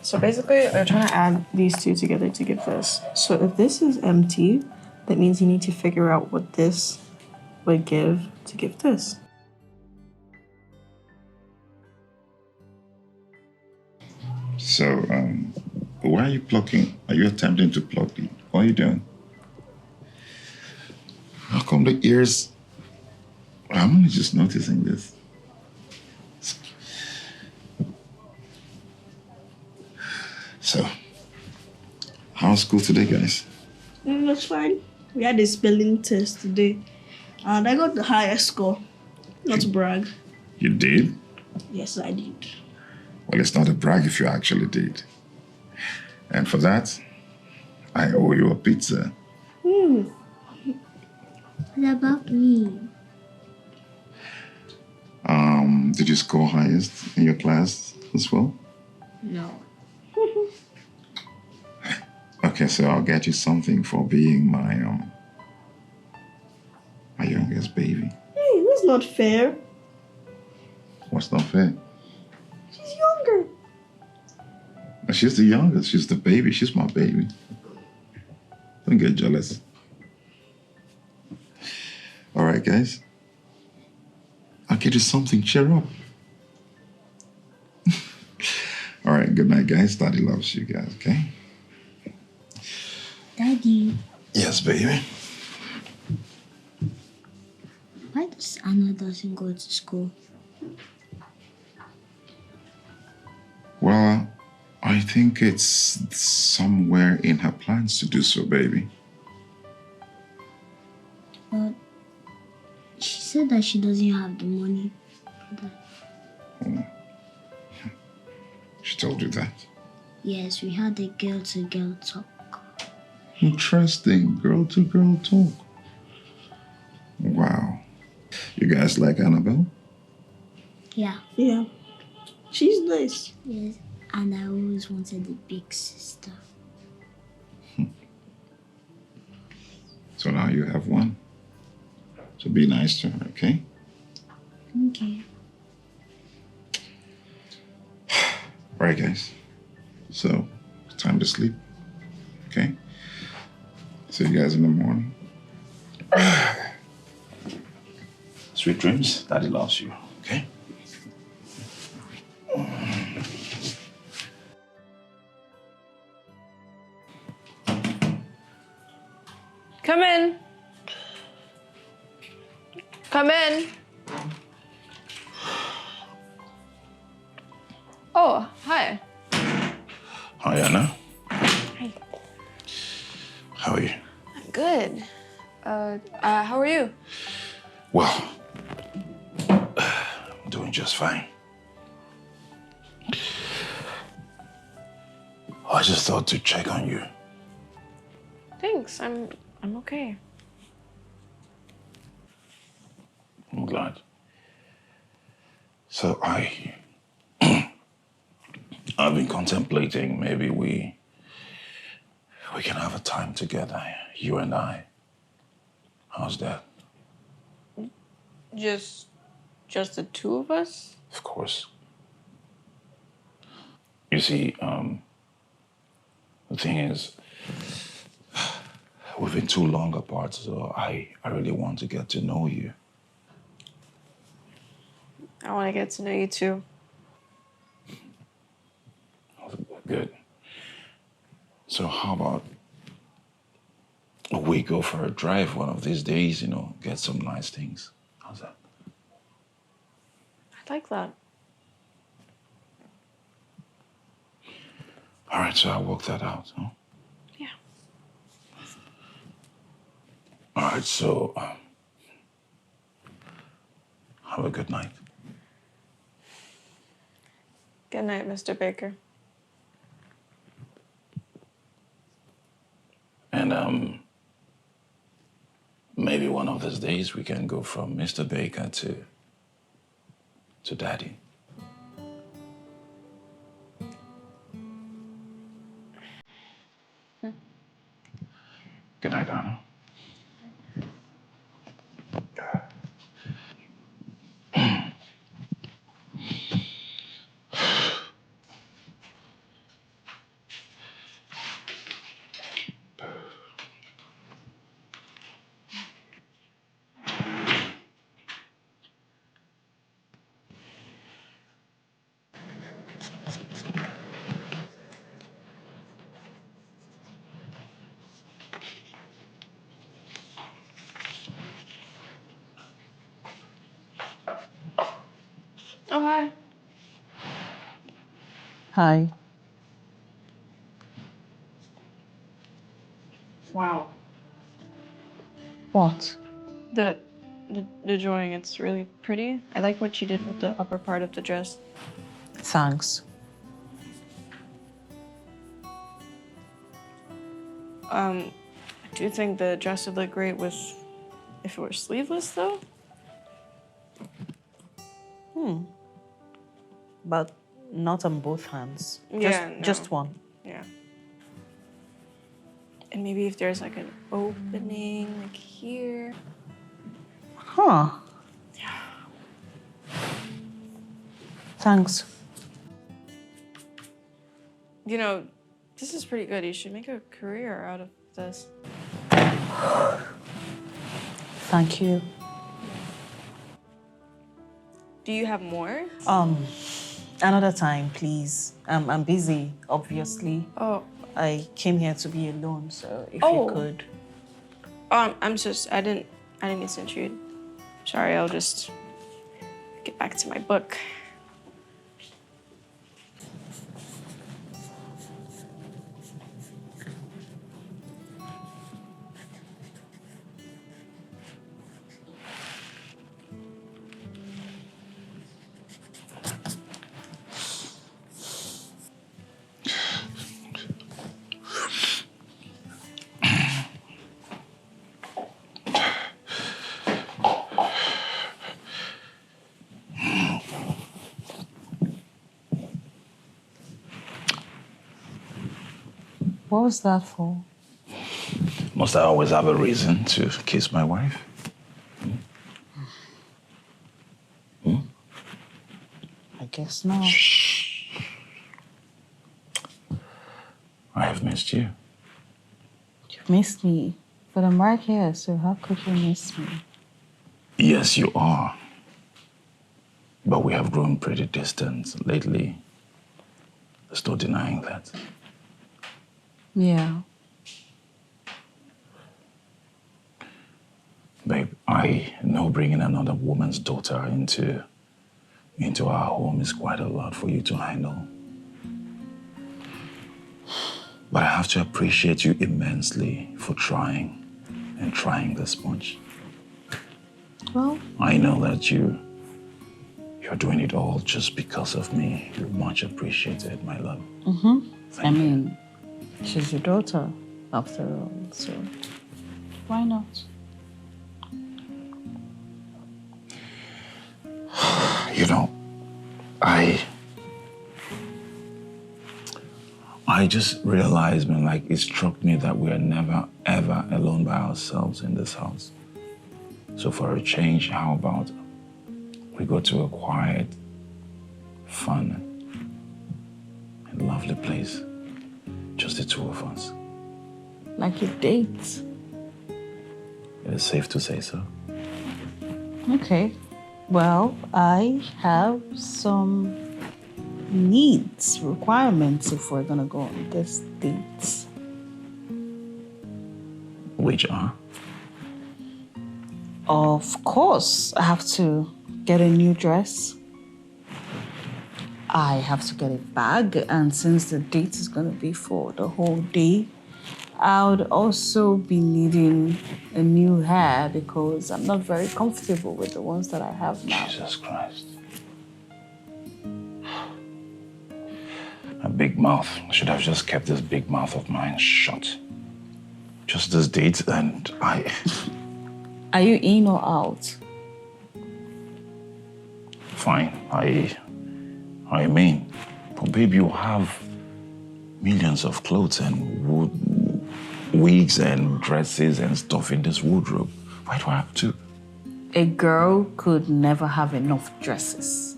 So basically, they're trying to add these two together to give this. So if this is empty, that means you need to figure out what this would give to give this. So, why are you plucking? Are you attempting to pluck it? What are you doing? How come the ears? I'm only just noticing this. So, how's school today, guys? It was fine. We had a spelling test today, and I got the highest score. Not to brag. You did? Yes, I did. Well, it's not a brag if you actually did. And for that, I owe you a pizza. What about me? Did you score highest in your class as well? No. Okay, so I'll get you something for being my his baby. Hey, that's not fair. What's not fair? She's younger. She's the youngest. She's the baby. She's my baby. Don't get jealous. All right, guys. I'll get you something. Cheer up. All right, good night, guys. Daddy loves you guys, okay? Daddy, Yes, baby. why does Anna doesn't go to school? Well, I think it's somewhere in her plans to do so, baby. But she said that she doesn't have the money for that. She told you that. Yes, we had a girl-to-girl talk. Interesting. Girl-to-girl talk. Wow. You guys like Annabelle? Yeah. Yeah. She's nice. Yes. And I always wanted a big sister. So now you have one. So be nice to her, okay? Okay. All right, guys. So it's time to sleep, okay? See you guys in the morning. Sweet dreams. Daddy loves you, okay? Come in. Come in. Oh, hi. Hi, Anna. Hi. How are you? I'm good. How are you? Well, I'm doing just fine. I just thought to check on you. Thanks. I'm okay. I'm glad. So I've been contemplating maybe we can have a time together, you and I. How's that? Just the two of us? Of course. You see, the thing is, we've been too long apart, so I really want to get to know you. I want to get to know you too. Good. So how about we go for a drive one of these days, get some nice things. How's that? I like that. All right, so I'll work that out, huh? Yeah. All right, so have a good night. Good night, Mr. Baker. And maybe one of these days we can go from Mr. Baker to Daddy. Good night, Anna. Oh, hi. Hi. Wow. What? The drawing, it's really pretty. I like what you did with the upper part of the dress. Thanks. I do think the dress would look great if it were sleeveless, though. But not on both hands. Yeah, Just no. one. Yeah. And maybe if there's like an opening, like here. Huh. Thanks. You know, this is pretty good. You should make a career out of this. Thank you. Do you have more? Another time, please. I'm busy, obviously. Oh. I came here to be alone, so if you could. I didn't mean to intrude. Sorry, I'll just get back to my book. What was that for? Must I always have a reason to kiss my wife? I guess not. I have missed you. You've missed me, but I'm right here, so how could you miss me? Yes, you are. But we have grown pretty distant lately. There's no denying that. Yeah. Babe, I know bringing another woman's daughter into our home is quite a lot for you to handle. But I have to appreciate you immensely for trying and trying this much. Well, I know that you're doing it all just because of me. You're much appreciated, my love. I mean, she's your daughter, after all, so why not? You know, I just realized, man, like it struck me that we are never, ever alone by ourselves in this house. So for a change, how about we go to a quiet, fun, and lovely place? Just the two of us. Like a date? It is safe to say so. Okay. Well, I have some needs, requirements if we're gonna go on this date. Which are? Of course, I have to get a new dress. I have to get a bag, and since the date is gonna be for the whole day, I would also be needing a new hair because I'm not very comfortable with the ones that I have now. Jesus Christ. A big mouth. I should have just kept this big mouth of mine shut. Just this date and I... Are you in or out? Fine. I mean, but babe, you have millions of clothes and wigs and dresses and stuff in this wardrobe. Why do I have to? A girl could never have enough dresses.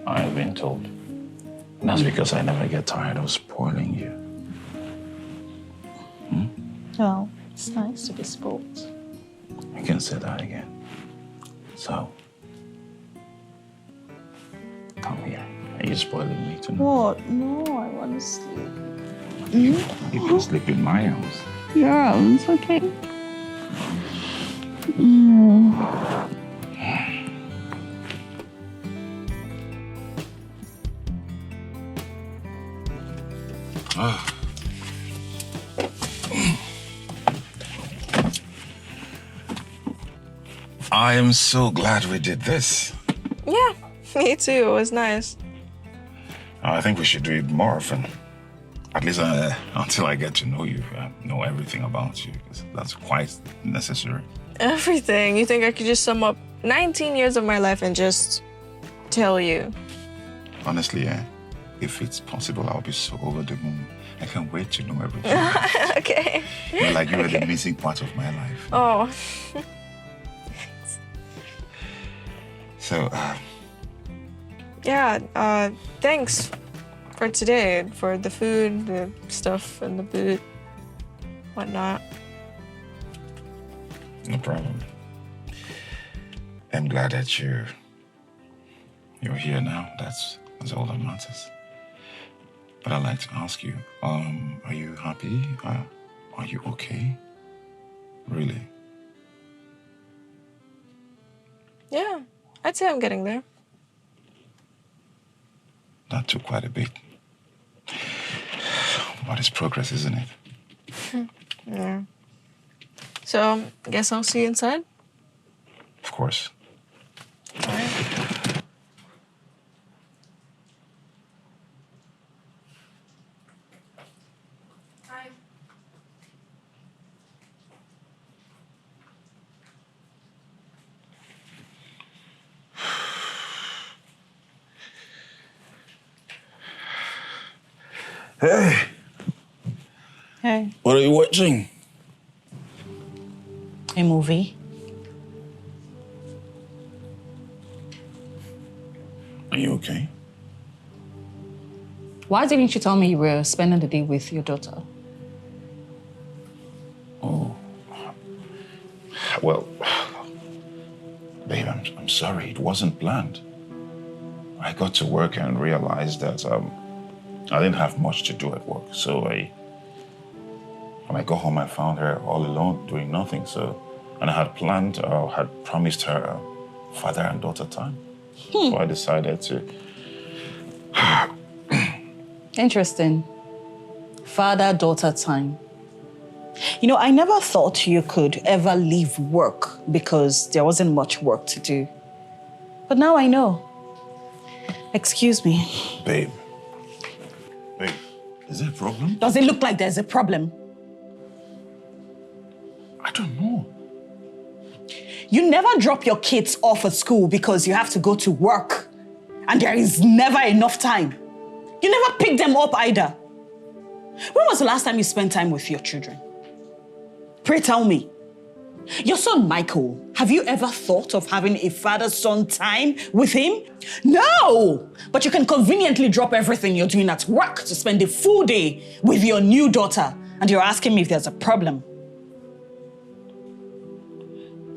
I have been told. And that's because I never get tired of spoiling you. Well, it's nice to be spoiled. You can say that again. So, come here. Are you spoiling me tonight? What? No, I want to sleep. You can sleep in my house. Yeah, it's okay. I am so glad we did this. Yeah, me too. It was nice. I think we should do it more often. At least until I get to know you, know everything about you. 'Cause that's quite necessary. Everything. You think I could just sum up 19 years of my life and just tell you? Honestly, If it's possible, I'll be so over the moon. I can't wait to know everything. Okay. You're like you were the missing part of my life. Oh. So, Yeah, thanks for today, for the food, the stuff, and the boot, whatnot. no problem. I'm glad that you're here now. That's all that matters. But I'd like to ask you, are you happy? Are you okay? Really? Yeah, I'd say I'm getting there. That took quite a bit. But it's progress, isn't it? Yeah. So, I guess I'll see you inside? Of course. All right. Hey, Hey. what are you watching? A movie. Are you okay? Why didn't you tell me you were spending the day with your daughter? Oh. Well, babe, I'm sorry. It wasn't planned. I got to work and realized that I didn't have much to do at work. So when I got home, I found her all alone doing nothing. And I had promised her father and daughter time. So I decided to. Interesting. Father-daughter time. You know, I never thought you could ever leave work because there wasn't much work to do. But now I know. Excuse me. Babe, is there a problem? Does it look like there's a problem? I don't know. You never drop your kids off at school because you have to go to work. And there is never enough time. You never pick them up either. When was the last time you spent time with your children? Pray tell me. Your son, Michael, have you ever thought of having a father-son time with him? No! But you can conveniently drop everything you're doing at work to spend a full day with your new daughter. And you're asking me if there's a problem.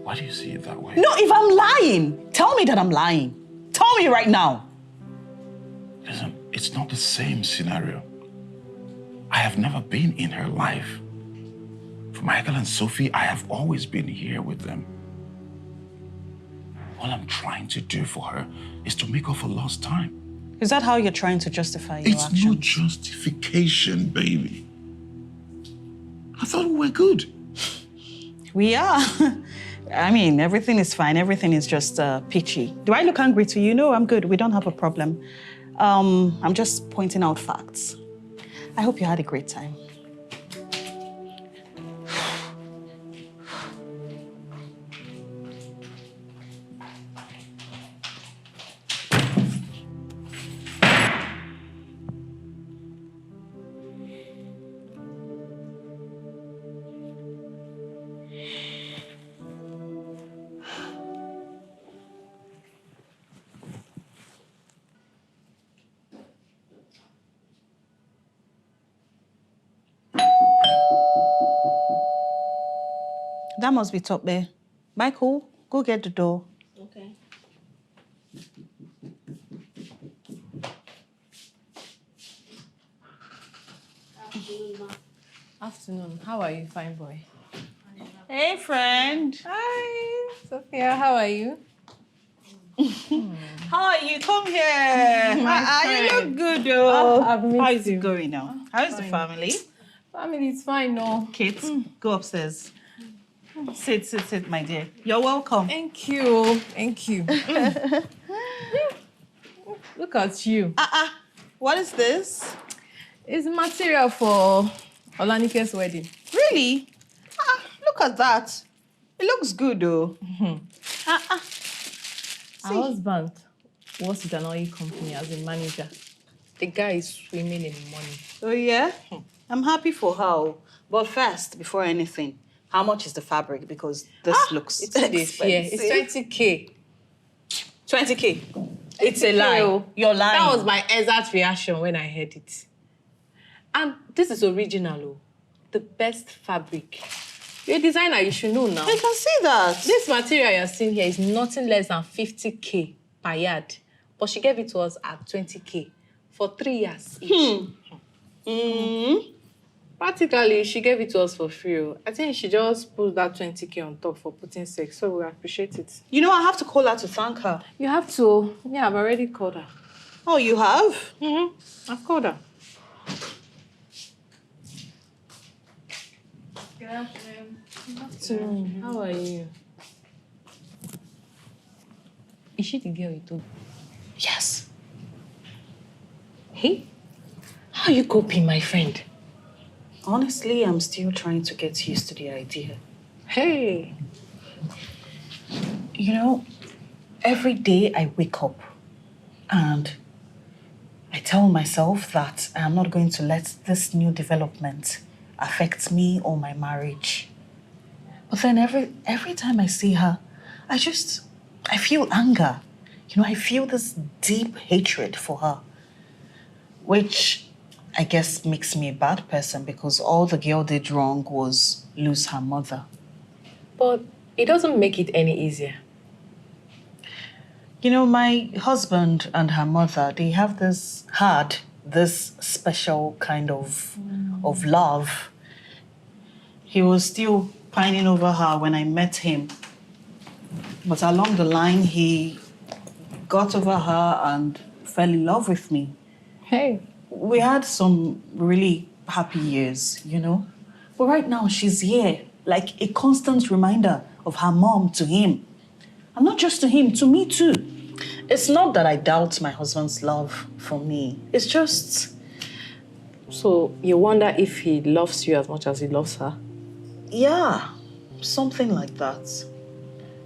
Why do you see it that way? No, if I'm lying, tell me that I'm lying. Tell me right now. Listen, it's not the same scenario. I have never been in her life. For Michael and Sophie, I have always been here with them. All I'm trying to do for her is to make up for lost time. Is that how you're trying to justify your It's actions? no justification, baby. I thought we were good. We are. I mean, everything is fine. Everything is just peachy. Do I look angry to you? No, I'm good. We don't have a problem. I'm just pointing out facts. I hope you had a great time. That must be top there. Michael, go get the door. Okay. Afternoon. How are you, fine boy? Hey, friend. Hi, Sophia. How are you? How are you? Come here. You look good, though. I've missed How is you. it going now? How is the family? Family is fine, no. Kate, go upstairs. Sit, my dear. You're welcome. Thank you. Thank you. Look at you. What is this? It's material for Olanike's wedding. Really? Look at that. It looks good, though. Our husband works with an oil company as a manager. The guy is swimming in money. Oh, yeah? I'm happy for her. But first, before anything, how much is the fabric? Because this looks expensive. It's 20K. 20K? It's a lie. You're lying. That was my exact reaction when I heard it. And this is original, oh. The best fabric. You're a designer, you should know now. I can see that. This material you're seeing here is nothing less than 50K per yard. But she gave it to us at 20K for 3 years each. Practically, she gave it to us for free. I think she just put that 20K on top for putting sex, so we appreciate it. You know, I have to call her to thank her. You have to. Yeah, I've already called her. Oh, you have? I've called her. Good afternoon. Good afternoon. How are you? Is she the girl you told? Yes. Hey? How are you coping, my friend? Honestly, I'm still trying to get used to the idea. Hey. You know, every day I wake up and I tell myself that I'm not going to let this new development affect me or my marriage. But then every time I see her, I feel anger. You know, I feel this deep hatred for her, which I guess makes me a bad person because all the girl did wrong was lose her mother. But it doesn't make it any easier. You know, my husband and her mother, they have this special kind of love. He was still pining over her when I met him. But along the line, he got over her and fell in love with me. Hey. We had some really happy years, you know? But right now, she's here, like a constant reminder of her mom to him. And not just to him, to me too. It's not that I doubt my husband's love for me. It's just... So you wonder if he loves you as much as he loves her? Yeah, something like that.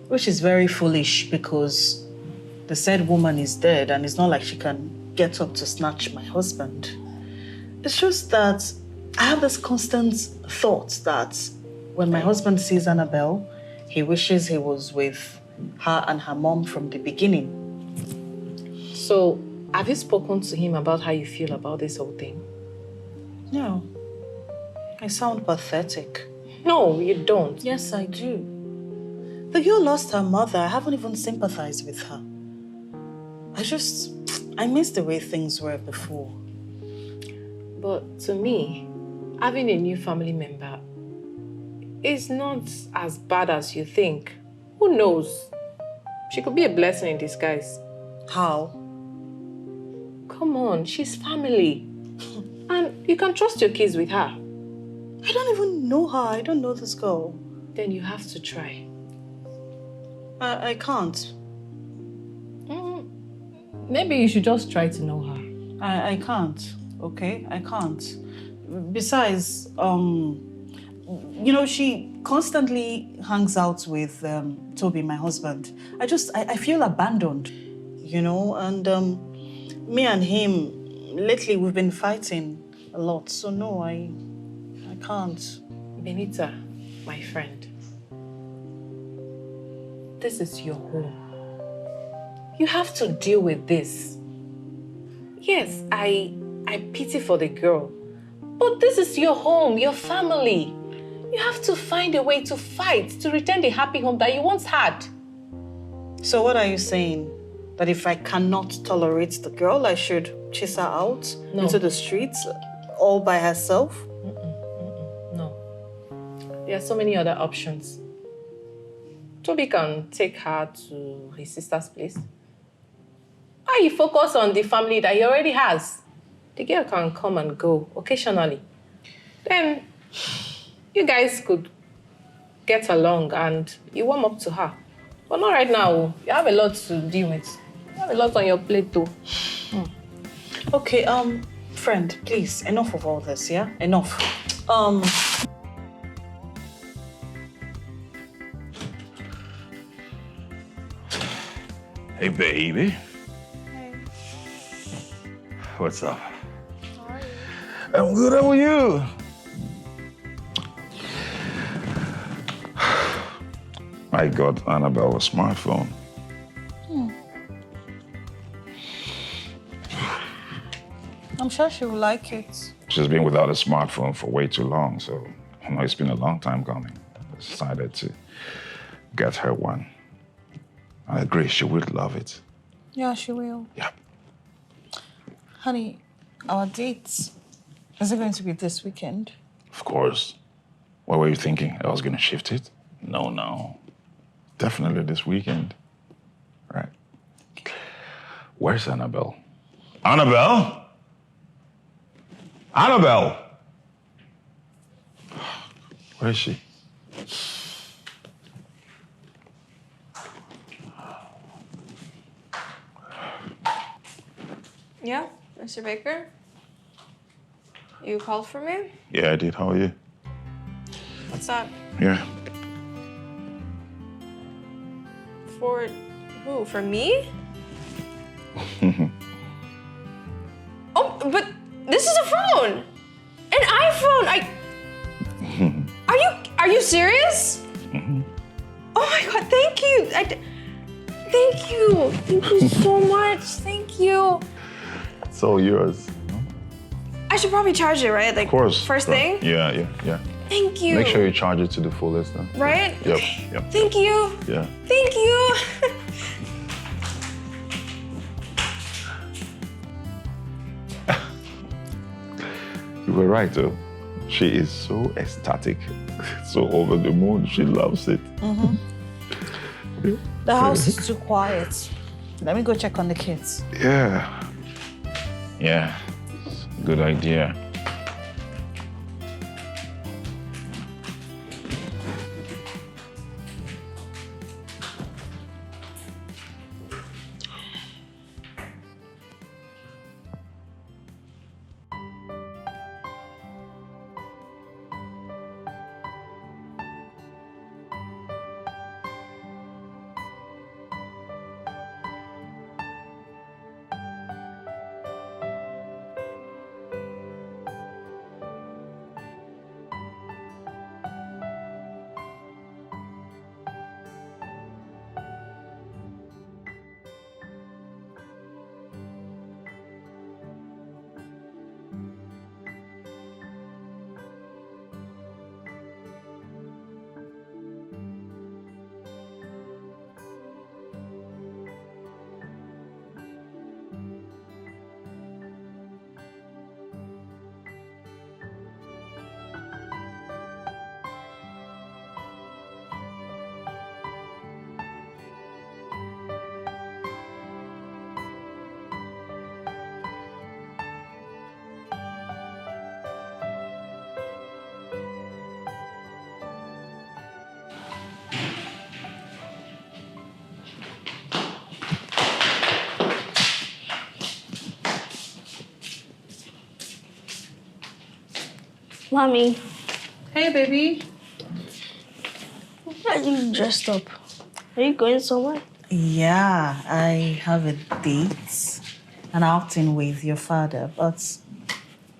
Which is very foolish because the said woman is dead and it's not like she can get up to snatch my husband. It's just that I have this constant thought that when my husband sees Annabelle, he wishes he was with her and her mom from the beginning. So, have you spoken to him about how you feel about this whole thing? No. I sound pathetic. No, you don't. Yes, I do. The girl lost her mother. I haven't even sympathized with her. I miss the way things were before. But to me, having a new family member is not as bad as you think. Who knows? She could be a blessing in disguise. How? Come on, she's family. And you can trust your kids with her. I don't even know her. I don't know this girl. Then you have to try. I can't. Maybe you should just try to know her. I can't, okay? I can't. Besides, you know, she constantly hangs out with Toby, my husband. I feel abandoned, you know? And me and him, lately we've been fighting a lot. So no, I can't. Benita, my friend, this is your home. You have to deal with this. Yes, I pity for the girl, but this is your home, your family. You have to find a way to fight, to return the happy home that you once had. So what are you saying? That if I cannot tolerate the girl, I should chase her out into the streets all by herself? No. There are so many other options. Toby can take her to his sister's place. Why you focus on the family that he already has? The girl can come and go occasionally. Then you guys could get along and you warm up to her. But not right now. You have a lot to deal with. You have a lot on your plate too. Okay, friend, please, enough of all this, yeah? Enough. Hey, baby. Hey. What's up? How are you? I'm good, how are you? I got Annabelle a smartphone. I'm sure she will like it. She's been without a smartphone for way too long, so I know it's been a long time coming. I decided to get her one. I agree, she would love it. Yeah, she will. Yeah. Honey, our date, is it going to be this weekend? Of course. What were you thinking? I was gonna shift it? No. Definitely this weekend. Right. Where's Annabelle? Annabelle? Annabelle! Where is she? Yeah, Mr. Baker? You called for me? Yeah, I did. How are you? What's that? Yeah. For who? For me? Oh, but this is a phone! An iPhone! Are you serious? Oh my God, thank you! Thank you! Thank you so much, thank you. It's all yours. I should probably charge it, right? Like, Of course. first thing? Yeah. Thank you. Make sure you charge it to the fullest then. Right? Yep. Thank you. Yeah. Thank you. You were right though. She is so ecstatic, so over the moon. She loves it. The house is too quiet. Let me go check on the kids. Yeah. Good idea. Mommy, Hey, baby. why are you dressed up? Are you going somewhere? Yeah, I have a date, an outing with your father, but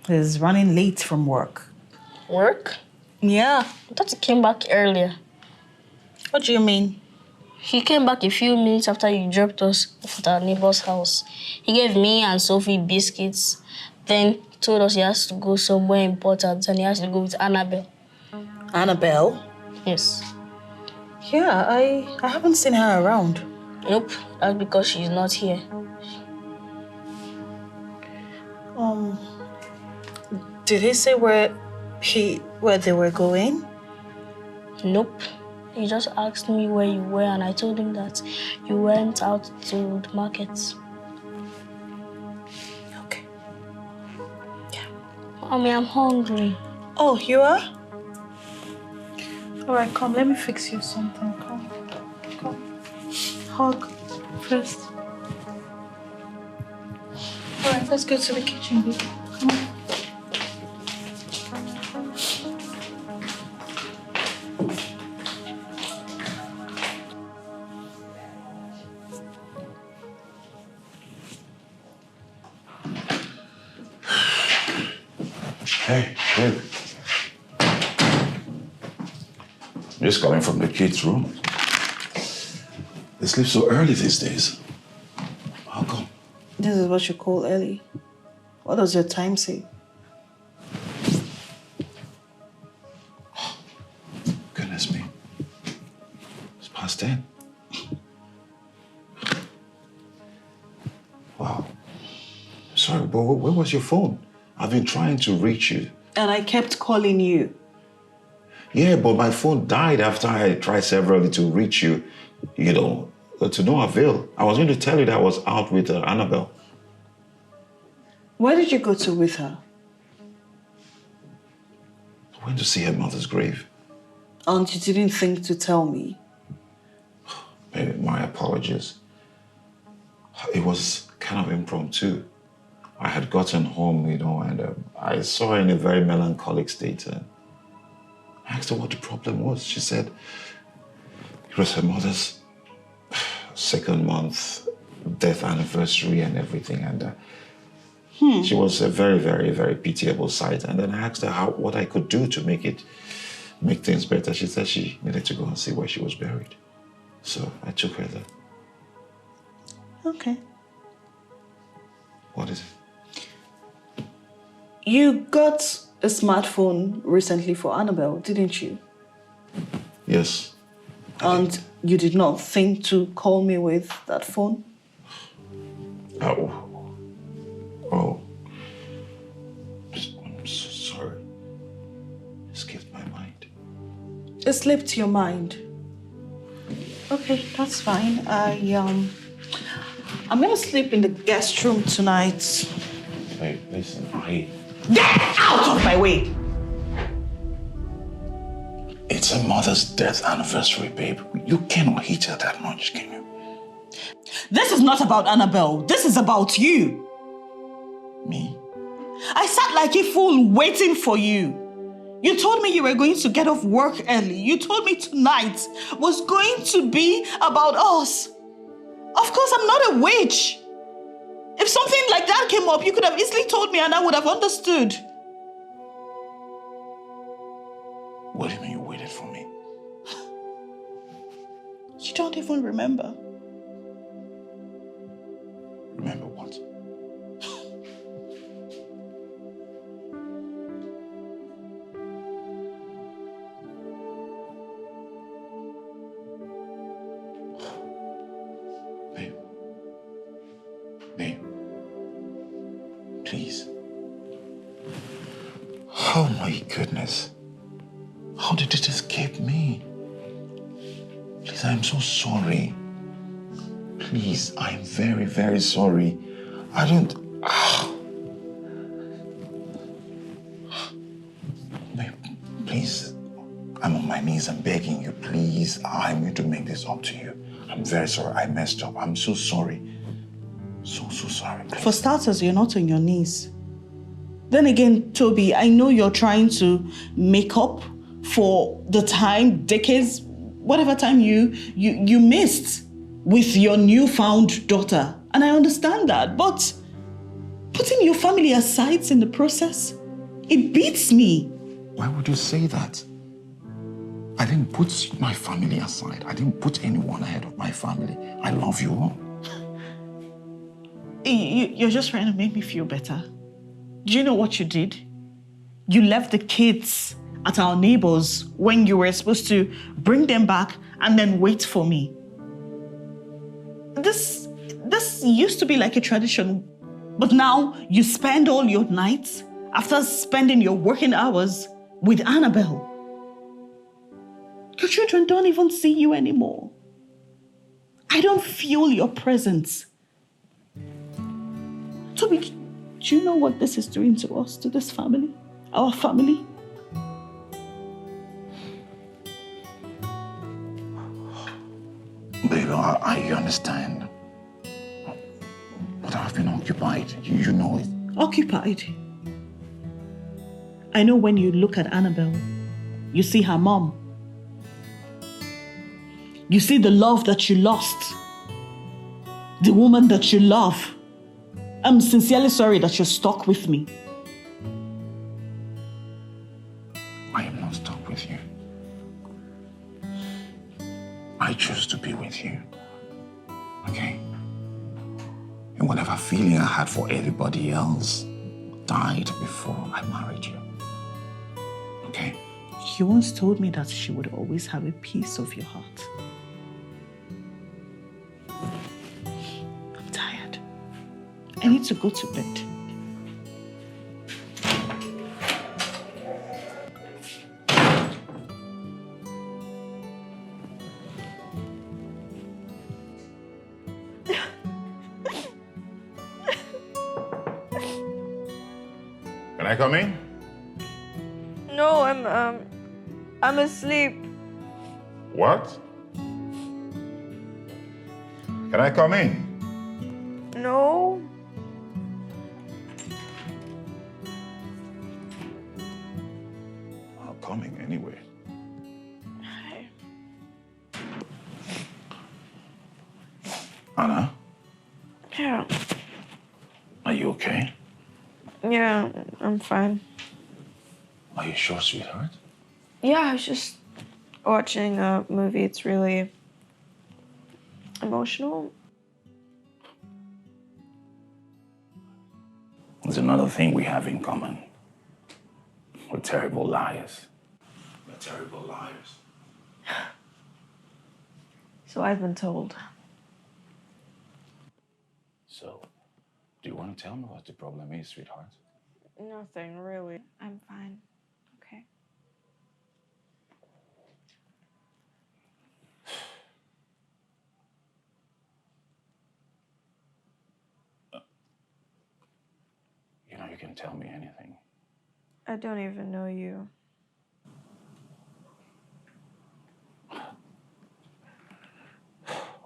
he's running late from work. Work? Yeah. I thought he came back earlier. What do you mean? He came back a few minutes after you dropped us off at our neighbor's house. He gave me and Sophie biscuits, then told us he has to go somewhere important and he has to go with Annabelle. Annabelle? Yes. Yeah, I haven't seen her around. Nope, that's because she's not here. Did he say where they were going? Nope. He just asked me where you were and I told him that you went out to the market. Okay. Mommy, I'm hungry. Oh, you are? All right, come, let me fix you something. Come. Hug first. All right, let's go to the kitchen, baby. Come on. Hey, babe. I'm just coming from the kids' room. They sleep so early these days. How come? This is what you call early. What does your time say? Goodness me. It's past 10. Wow. Sorry, but where was your phone? I've been trying to reach you. And I kept calling you. Yeah, but my phone died after I tried severally to reach you, you know, to no avail. I was going to tell you that I was out with Annabelle. Where did you go to with her? I went to see her mother's grave. And you didn't think to tell me? Baby, my apologies. It was kind of impromptu. I had gotten home, you know, and I saw her in a very melancholic state. I asked her what the problem was. She said it was her mother's second month death anniversary and everything. And she was a very, very, very pitiable sight. And then I asked her what I could do to make things better. She said she needed to go and see where she was buried. So I took her there. Okay. What is it? You got a smartphone recently for Annabelle, didn't you? Yes. And you did not think to call me with that phone? Oh. I'm so sorry. It skipped my mind. It slipped your mind. Okay, that's fine. I'm gonna sleep in the guest room tonight. Wait, listen, Get out of my way! It's her mother's death anniversary, babe. You cannot hate her that much, can you? This is not about Annabelle. This is about you. Me? I sat like a fool waiting for you. You told me you were going to get off work early. You told me tonight was going to be about us. Of course, I'm not a witch. If something like that came up, you could have easily told me and I would have understood. What do you mean you waited for me? You don't even remember. Remember what? Babe. Please. Oh my goodness. How did it escape me? Please, I'm so sorry. Please, I'm very, very sorry. I don't... Babe, please, I'm on my knees. I'm begging you, please. I'm going to make this up to you. I'm very sorry. I messed up. I'm so sorry. So sorry. Please. For starters, you're not on your knees. Then again, Toby, I know you're trying to make up for the time, decades, whatever time you missed with your newfound daughter. And I understand that, but putting your family aside in the process, it beats me. Why would you say that? I didn't put my family aside. I didn't put anyone ahead of my family. I love you all. You're just trying to make me feel better. Do you know what you did? You left the kids at our neighbors when you were supposed to bring them back and then wait for me. This used to be like a tradition, but now you spend all your nights after spending your working hours with Annabelle. Your children don't even see you anymore. I don't feel your presence. Toby, do you know what this is doing to us, to this family, our family? Baby, I understand. But I've been occupied. You know it. Occupied? I know when you look at Annabelle, you see her mom. You see the love that you lost. The woman that you love. I'm sincerely sorry that you're stuck with me. cannot stop with you. I choose to be with you. Okay? And whatever feeling I had for everybody else died before I married you. Okay? You once told me that she would always have a piece of your heart. I'm tired. I need to go to bed. Can I come in? No, I'm asleep. What? Can I come in? No. I'm coming anyway. Anna? Yeah. Are you okay? Yeah, I'm fine. Are you sure, sweetheart? Yeah, I was just watching a movie. It's really emotional. There's another thing we have in common. We're terrible liars. We're terrible liars. So I've been told. So, do you want to tell me what the problem is, sweetheart? Nothing, really. I'm fine. Okay. You know, you can tell me anything. I don't even know you.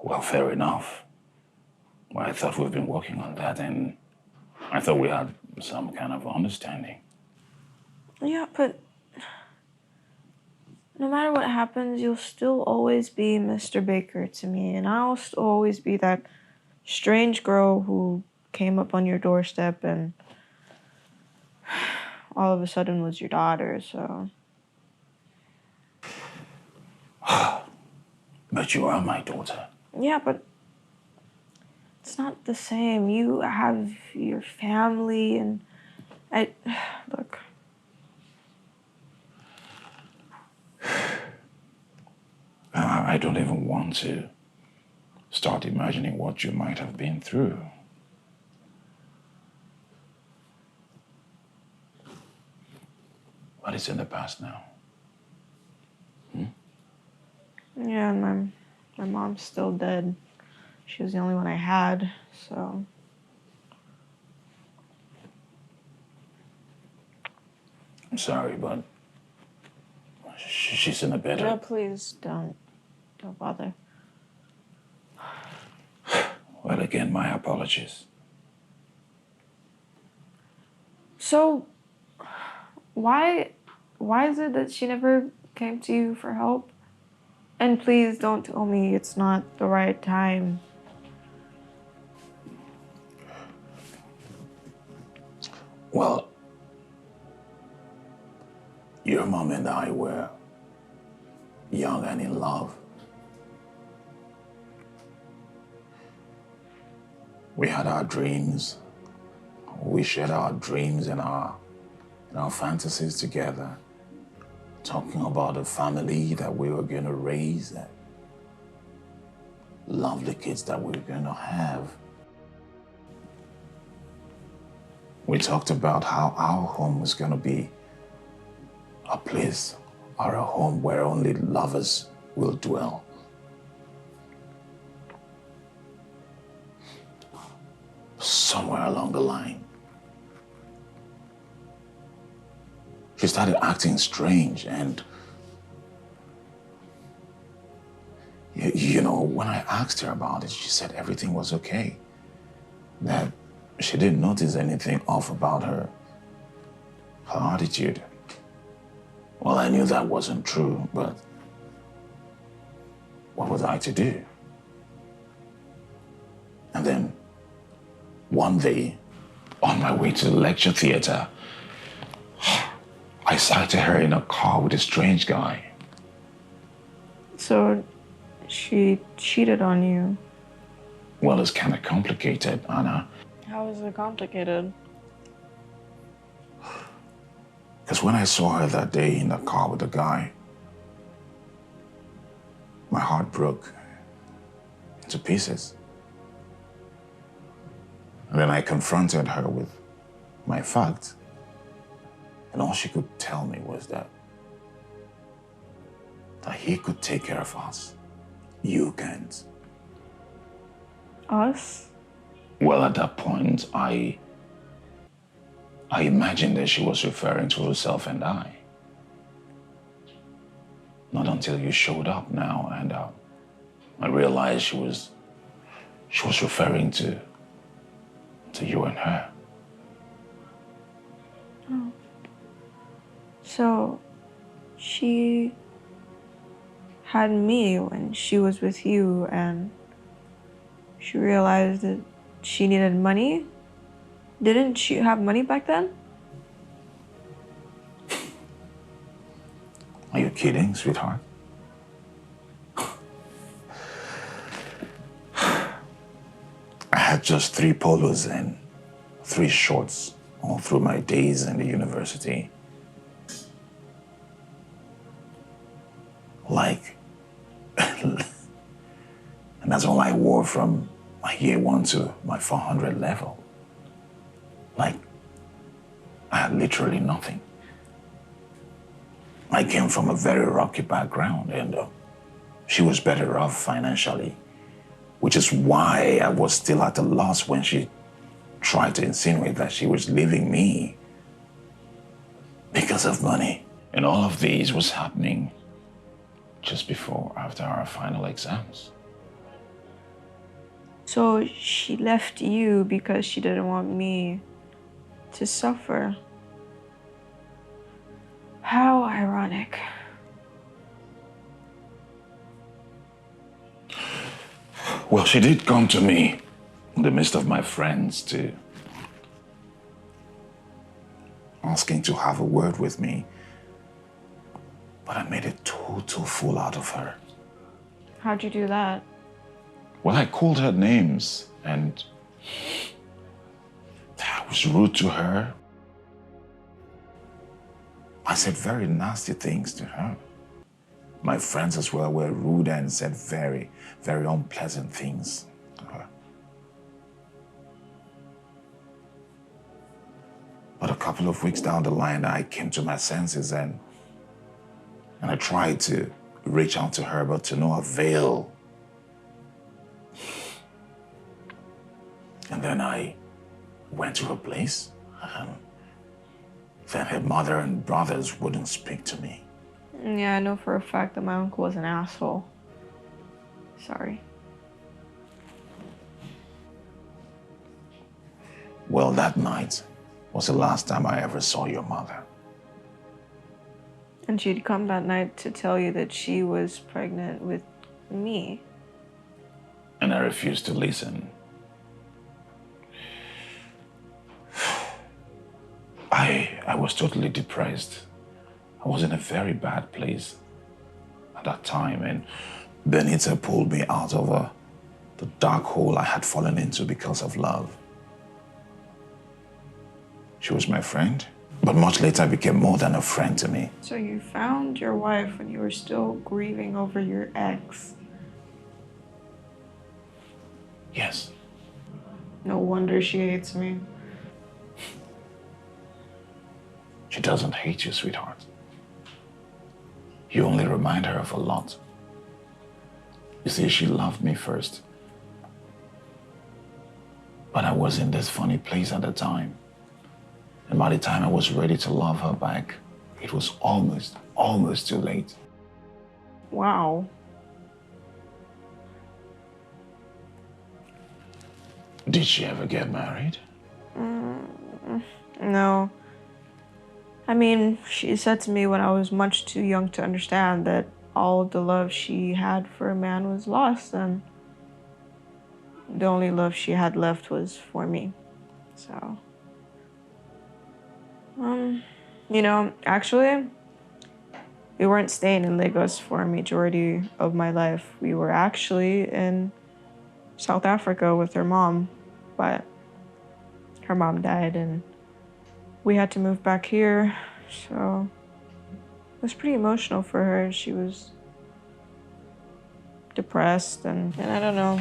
Well, fair enough. Well, I thought we've been working on that, and I thought we had some kind of understanding. Yeah, but no matter what happens, you'll still always be Mr. Baker to me, and I'll still always be that strange girl who came up on your doorstep and all of a sudden was your daughter, so... But you are my daughter. Yeah, but it's not the same. You have your family, and look. I don't even want to start imagining what you might have been through. But it's in the past now. Yeah, and my mom's still dead. She was the only one I had, so... I'm sorry, but she's in a better... No, please, don't bother. Well, again, my apologies. So, why is it that she never came to you for help? And please don't tell me it's not the right time. Well, your mom and I were young and in love. We had our dreams. We shared our dreams and our fantasies together, talking about a family that we were going to raise, and lovely kids that we were going to have. We talked about how our home was going to be a place or a home where only lovers will dwell. Somewhere along the line, she started acting strange, and you know, when I asked her about it, she said everything was okay, that she didn't notice anything off about her attitude. Well, I knew that wasn't true, but what was I to do? And then one day, on my way to the lecture theater, I sighted her in a car with a strange guy. So she cheated on you. Well, it's kind of complicated, Anna. How is it complicated? Because when I saw her that day in the car with the guy, my heart broke into pieces. And then I confronted her with my facts. And all she could tell me was that he could take care of us. You can't. Us? Well, at that point, I imagined that she was referring to herself and I. Not until you showed up now, and I realized she was referring to you and her. Oh. So she had me when she was with you, and she realized that she needed money? Didn't she have money back then? Are you kidding, sweetheart? I had just 3 polos and 3 shorts all through my days in the university. Like, and that's all I wore from my year 1 to my 400 level. Like, I had literally nothing. I came from a very rocky background, and she was better off financially, which is why I was still at a loss when she tried to insinuate that she was leaving me because of money. And all of these was happening just after our final exams. So she left you because she didn't want me to suffer. How ironic. Well, she did come to me in the midst of my friends to asking to have a word with me, but I made a total fool out of her. How'd you do that? Well, I called her names and I was rude to her. I said very nasty things to her. My friends as well were rude and said very, very unpleasant things to her. But a couple of weeks down the line, I came to my senses and I tried to reach out to her, but to no avail. And then I went to her place, and then her mother and brothers wouldn't speak to me. Yeah, I know for a fact that my uncle was an asshole. Sorry. Well, that night was the last time I ever saw your mother. And she'd come that night to tell you that she was pregnant with me. And I refused to listen. I was totally depressed. I was in a very bad place at that time, and Benita pulled me out of the dark hole I had fallen into because of love. She was my friend, but much later became more than a friend to me. So you found your wife when you were still grieving over your ex. Yes. No wonder she hates me. She doesn't hate you, sweetheart. You only remind her of a lot. You see, she loved me first. But I was in this funny place at the time. And by the time I was ready to love her back, it was almost too late. Wow. Did she ever get married? No. I mean, she said to me when I was much too young to understand that all the love she had for a man was lost, and the only love she had left was for me. So, You know, actually, we weren't staying in Lagos for a majority of my life. We were actually in South Africa with her mom, but her mom died and we had to move back here. So it was pretty emotional for her. She was depressed and I don't know,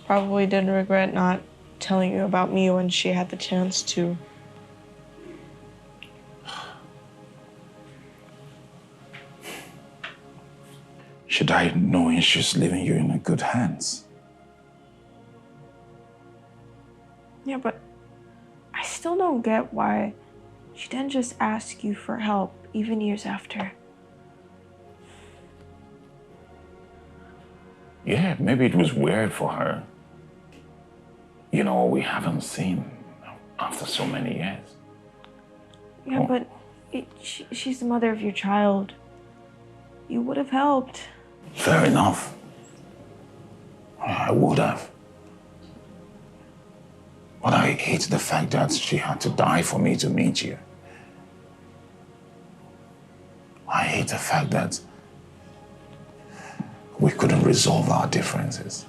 probably didn't regret not telling you about me when she had the chance to. She died knowing she's leaving you in good hands. Yeah, but I still don't get why she didn't just ask you for help even years after. Yeah, maybe it was weird for her. You know, we haven't seen after so many years. Yeah, but she's the mother of your child. You would have helped. Fair enough. I would have. But I hate the fact that she had to die for me to meet you. I hate the fact that we couldn't resolve our differences.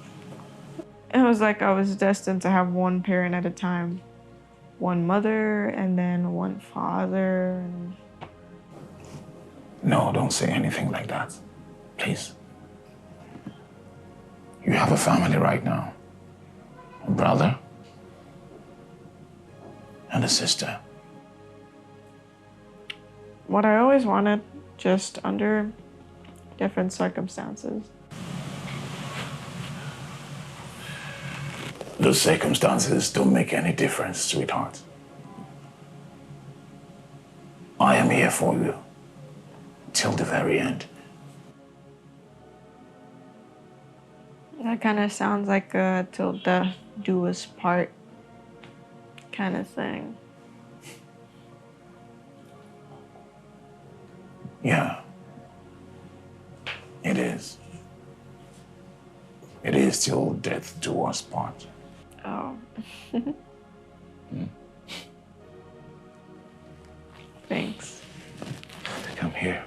It was like I was destined to have one parent at a time. One mother and then one father. No, don't say anything like that. Please. You have a family right now. A brother and a sister. What I always wanted, just under different circumstances. Those circumstances don't make any difference, sweetheart. I am here for you till the very end. That kind of sounds like a till death do us part kind of thing. Yeah, it is. It is till death do us part. Oh. Thanks. Come here.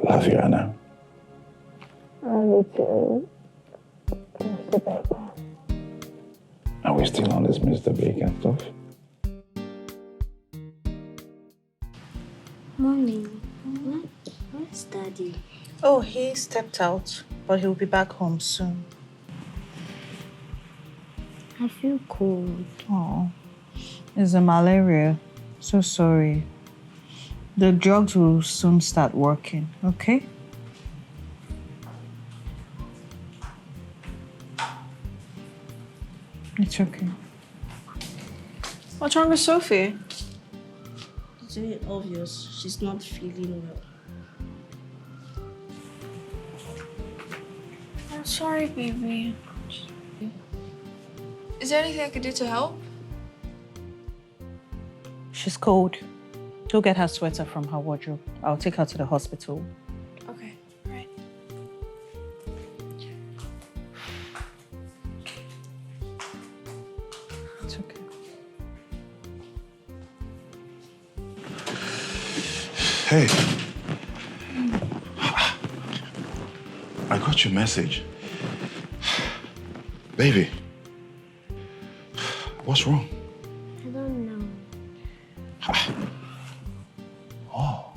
Love you, Anna. Love you too. Are we still on this Mr. Bacon stuff? Mommy, where's Daddy? Oh, he stepped out, but he'll be back home soon. I feel cold. Oh, it's a malaria. So sorry. The drugs will soon start working, okay? It's okay. What's wrong with Sophie? It's very obvious she's not feeling well. I'm sorry, baby. Is there anything I could do to help? She's cold. Go get her sweater from her wardrobe. I'll take her to the hospital. Okay, right. It's okay. Hey. I got your message. Baby. What's wrong? I don't know. Oh,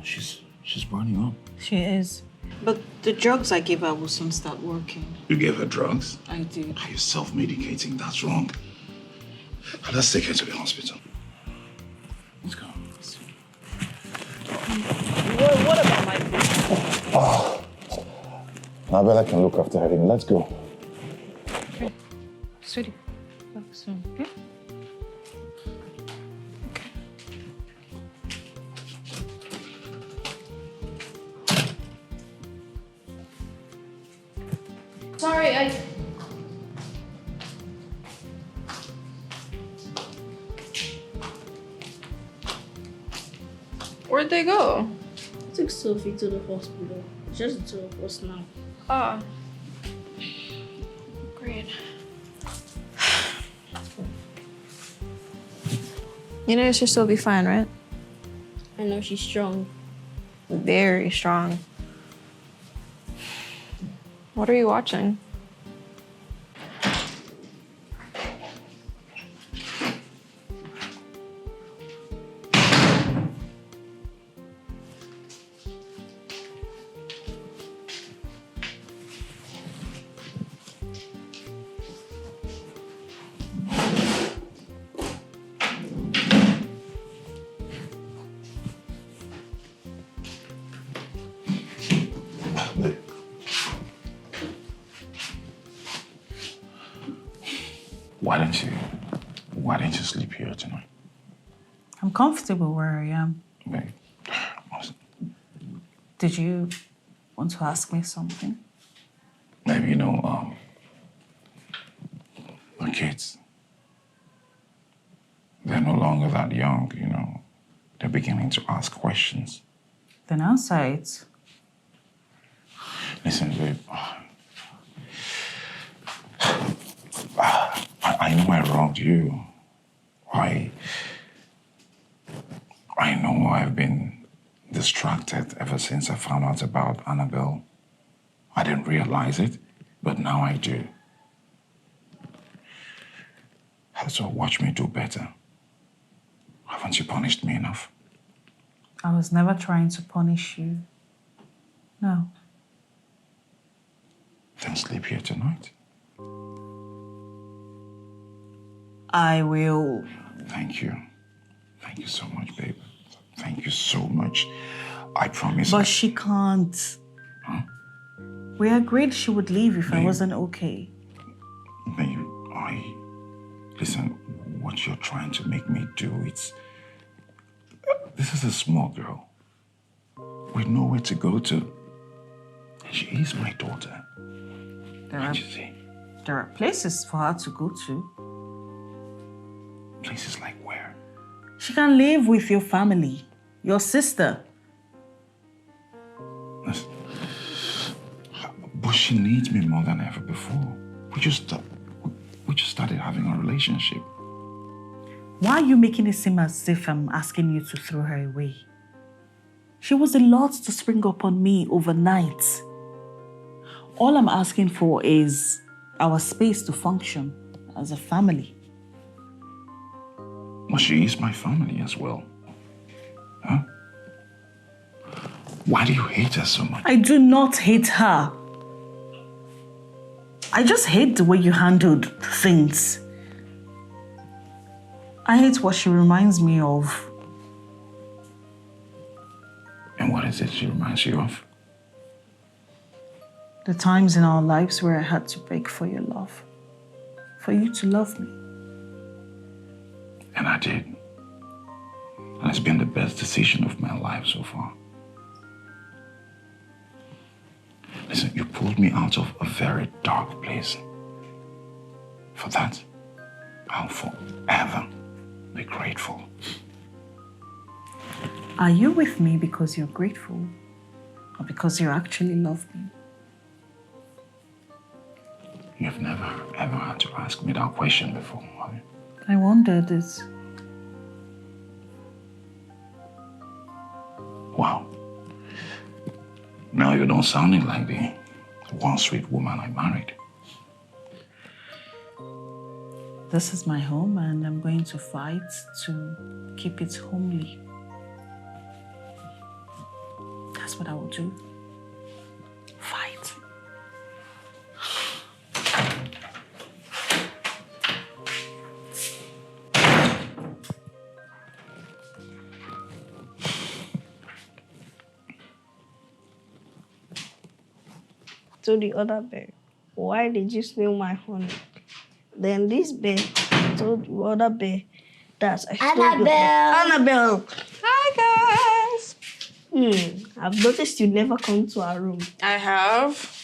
she's burning up. She is. But the drugs I gave her will soon start working. You gave her drugs? I did. You're self-medicating. That's wrong. Let's take her to the hospital. Let's go. What about my food? Oh. Now Bella can look after him. Let's go. Okay. Sweetie, back soon, okay? Sorry, Where'd they go? I took Sophie to the hospital. Just the two of us now. Ah. Great. You know she'll still be fine, right? I know she's strong. Very strong. What are you watching? Why didn't you sleep here tonight? I'm comfortable where I am. Babe, Did you want to ask me something? maybe, the kids, they're no longer that young, They're beginning to ask questions. Then answer it. Listen, babe, I know I wronged you. I know I've been distracted ever since I found out about Annabelle. I didn't realize it, but now I do. So watch me do better. Haven't you punished me enough? I was never trying to punish you. No. Then sleep here tonight. I will. Thank you. Thank you so much, babe. Thank you so much. I promise. But she can't. Huh? We agreed she would leave if I wasn't okay. Babe, listen, what you're trying to make me do, this is a small girl with nowhere to go to. And she is my daughter. There are places for her to go to. Places like where? She can live with your family, your sister. But she needs me more than ever before. We just started having a relationship. Why are you making it seem as if I'm asking you to throw her away? She was a lot to spring up on me overnight. All I'm asking for is our space to function as a family. Well, she is my family as well. Huh? Why do you hate her so much? I do not hate her. I just hate the way you handled things. I hate what she reminds me of. And what is it she reminds you of? The times in our lives where I had to beg for your love. For you to love me. And I did. And it's been the best decision of my life so far. Listen, you pulled me out of a very dark place. For that, I'll forever be grateful. Are you with me because you're grateful? Or because you actually love me? You've never, ever had to ask me that question before, have you? I wondered it. Wow. Now you're not sounding like the one sweet woman I married. This is my home and I'm going to fight to keep it homely. That's what I will do. Fight. To the other bear, why did you steal my honey? Then this bear told the other bear that I stole your honey. Annabelle! Hi, guys. I've noticed you never come to our room. I have.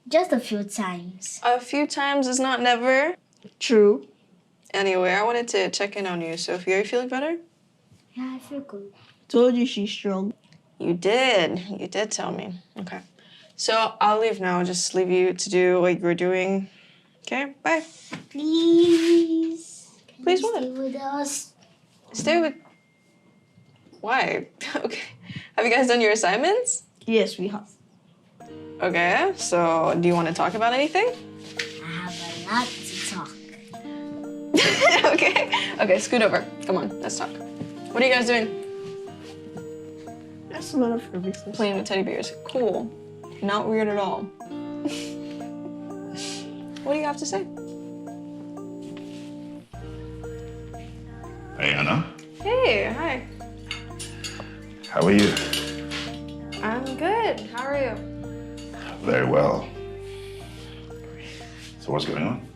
Just a few times. A few times is not never. True. Anyway, I wanted to check in on you. Sophie, are you feeling better? Yeah, I feel good. Told you she's strong. You did. You did tell me. Okay. So I'll leave now. Just leave you to do what you were doing. Okay, bye. Please. Please Can what? you stay with us? Stay with... Why? Okay. Have you guys done your assignments? Yes, we have. Okay, so do you want to talk about anything? I have a lot to talk. Okay, scoot over. Come on, let's talk. What are you guys doing? That's none of your business. Playing with teddy bears. Cool. Not weird at all. What do you have to say? Hey, Anna. Hey, hi. How are you? I'm good. How are you? Very well. So what's going on?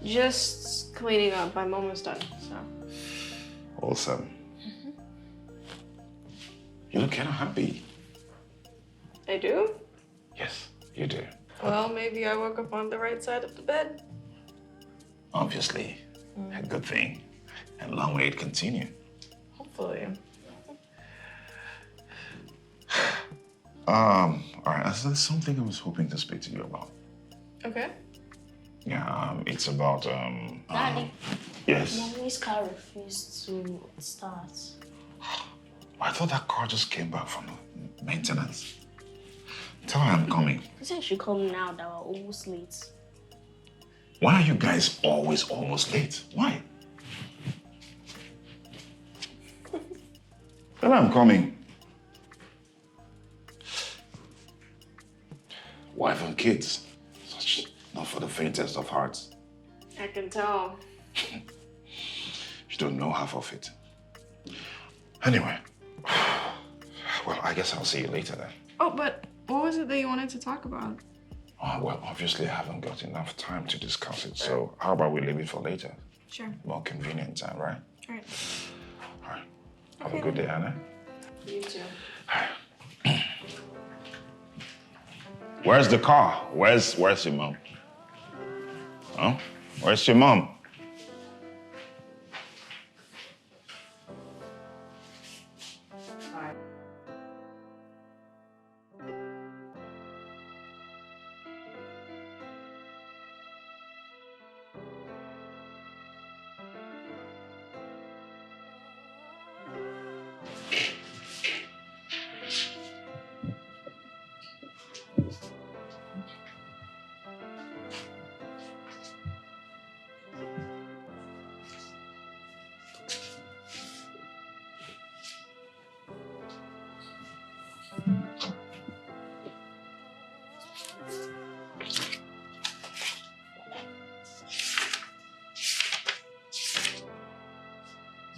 Just cleaning up. I'm almost done, so. Awesome. You look kind of happy. I do? Yes, you do. Well, maybe I woke up on the right side of the bed. Obviously, a good thing. And long may it continue. Hopefully. All right, there's something I was hoping to speak to you about. Okay. Yeah, it's about, Daddy. Yes? Mommy's car refused to start. I thought that car just came back from maintenance. Tell her I'm coming. He said she come now that we're almost late. Why are you guys always almost late? Why? Tell her I'm coming. Wife and kids. Such not for the faintest of hearts. I can tell. You don't know half of it. Anyway. Well, I guess I'll see you later then. Oh, but what was it that you wanted to talk about? Oh, well, obviously I haven't got enough time to discuss it, so how about we leave it for later? Sure. More convenient time, right? All right. All right. Have a good day, Anna. You too. Where's the car? Where's your mom? Huh? Where's your mom?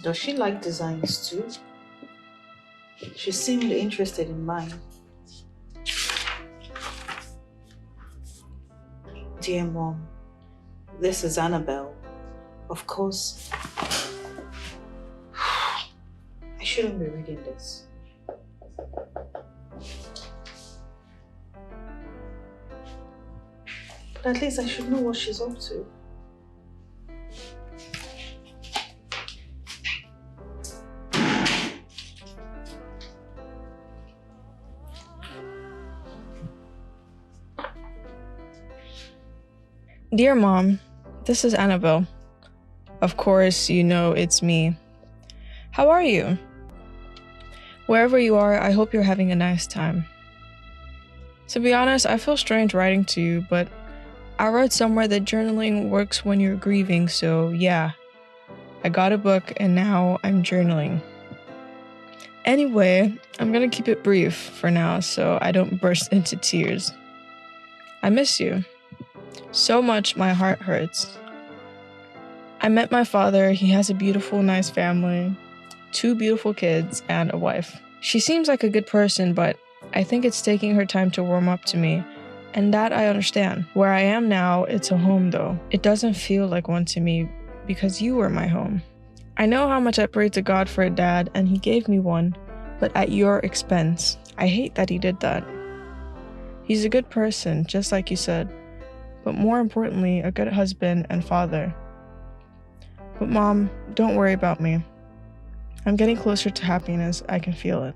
Does she like designs too? She seemed interested in mine. Dear Mom, this is Annabelle. Of course, I shouldn't be reading this. But at least I should know what she's up to. Dear Mom, this is Annabelle. Of course, you know it's me. How are you? Wherever you are, I hope you're having a nice time. To be honest, I feel strange writing to you, but I read somewhere that journaling works when you're grieving, so yeah. I got a book and now I'm journaling. Anyway, I'm gonna keep it brief for now so I don't burst into tears. I miss you. So much my heart hurts. I met my father. He has a beautiful, nice family, 2 beautiful kids, and a wife. She seems like a good person, but I think it's taking her time to warm up to me, and that I understand. Where I am now, it's a home though. It doesn't feel like one to me because you were my home. I know how much I prayed to God for a dad, and he gave me one, but at your expense. I hate that he did that. He's a good person, just like you said, but more importantly, a good husband and father. But Mom, don't worry about me. I'm getting closer to happiness. I can feel it.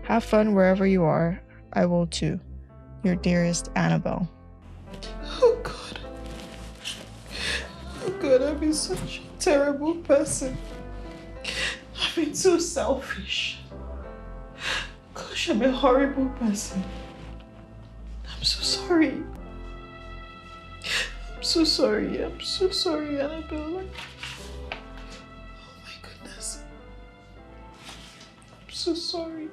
Have fun wherever you are. I will too. Your dearest Annabelle. Oh God. Oh God, I've been such a terrible person. I've been so selfish. Gosh, I'm a horrible person. I'm so sorry. I'm so sorry. I'm so sorry, Annabelle. Oh my goodness. I'm so sorry.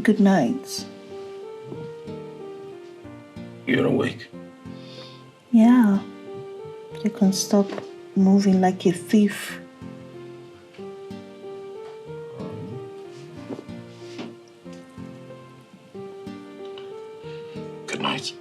Good night. You're awake? Yeah. You can stop moving like a thief. Good night.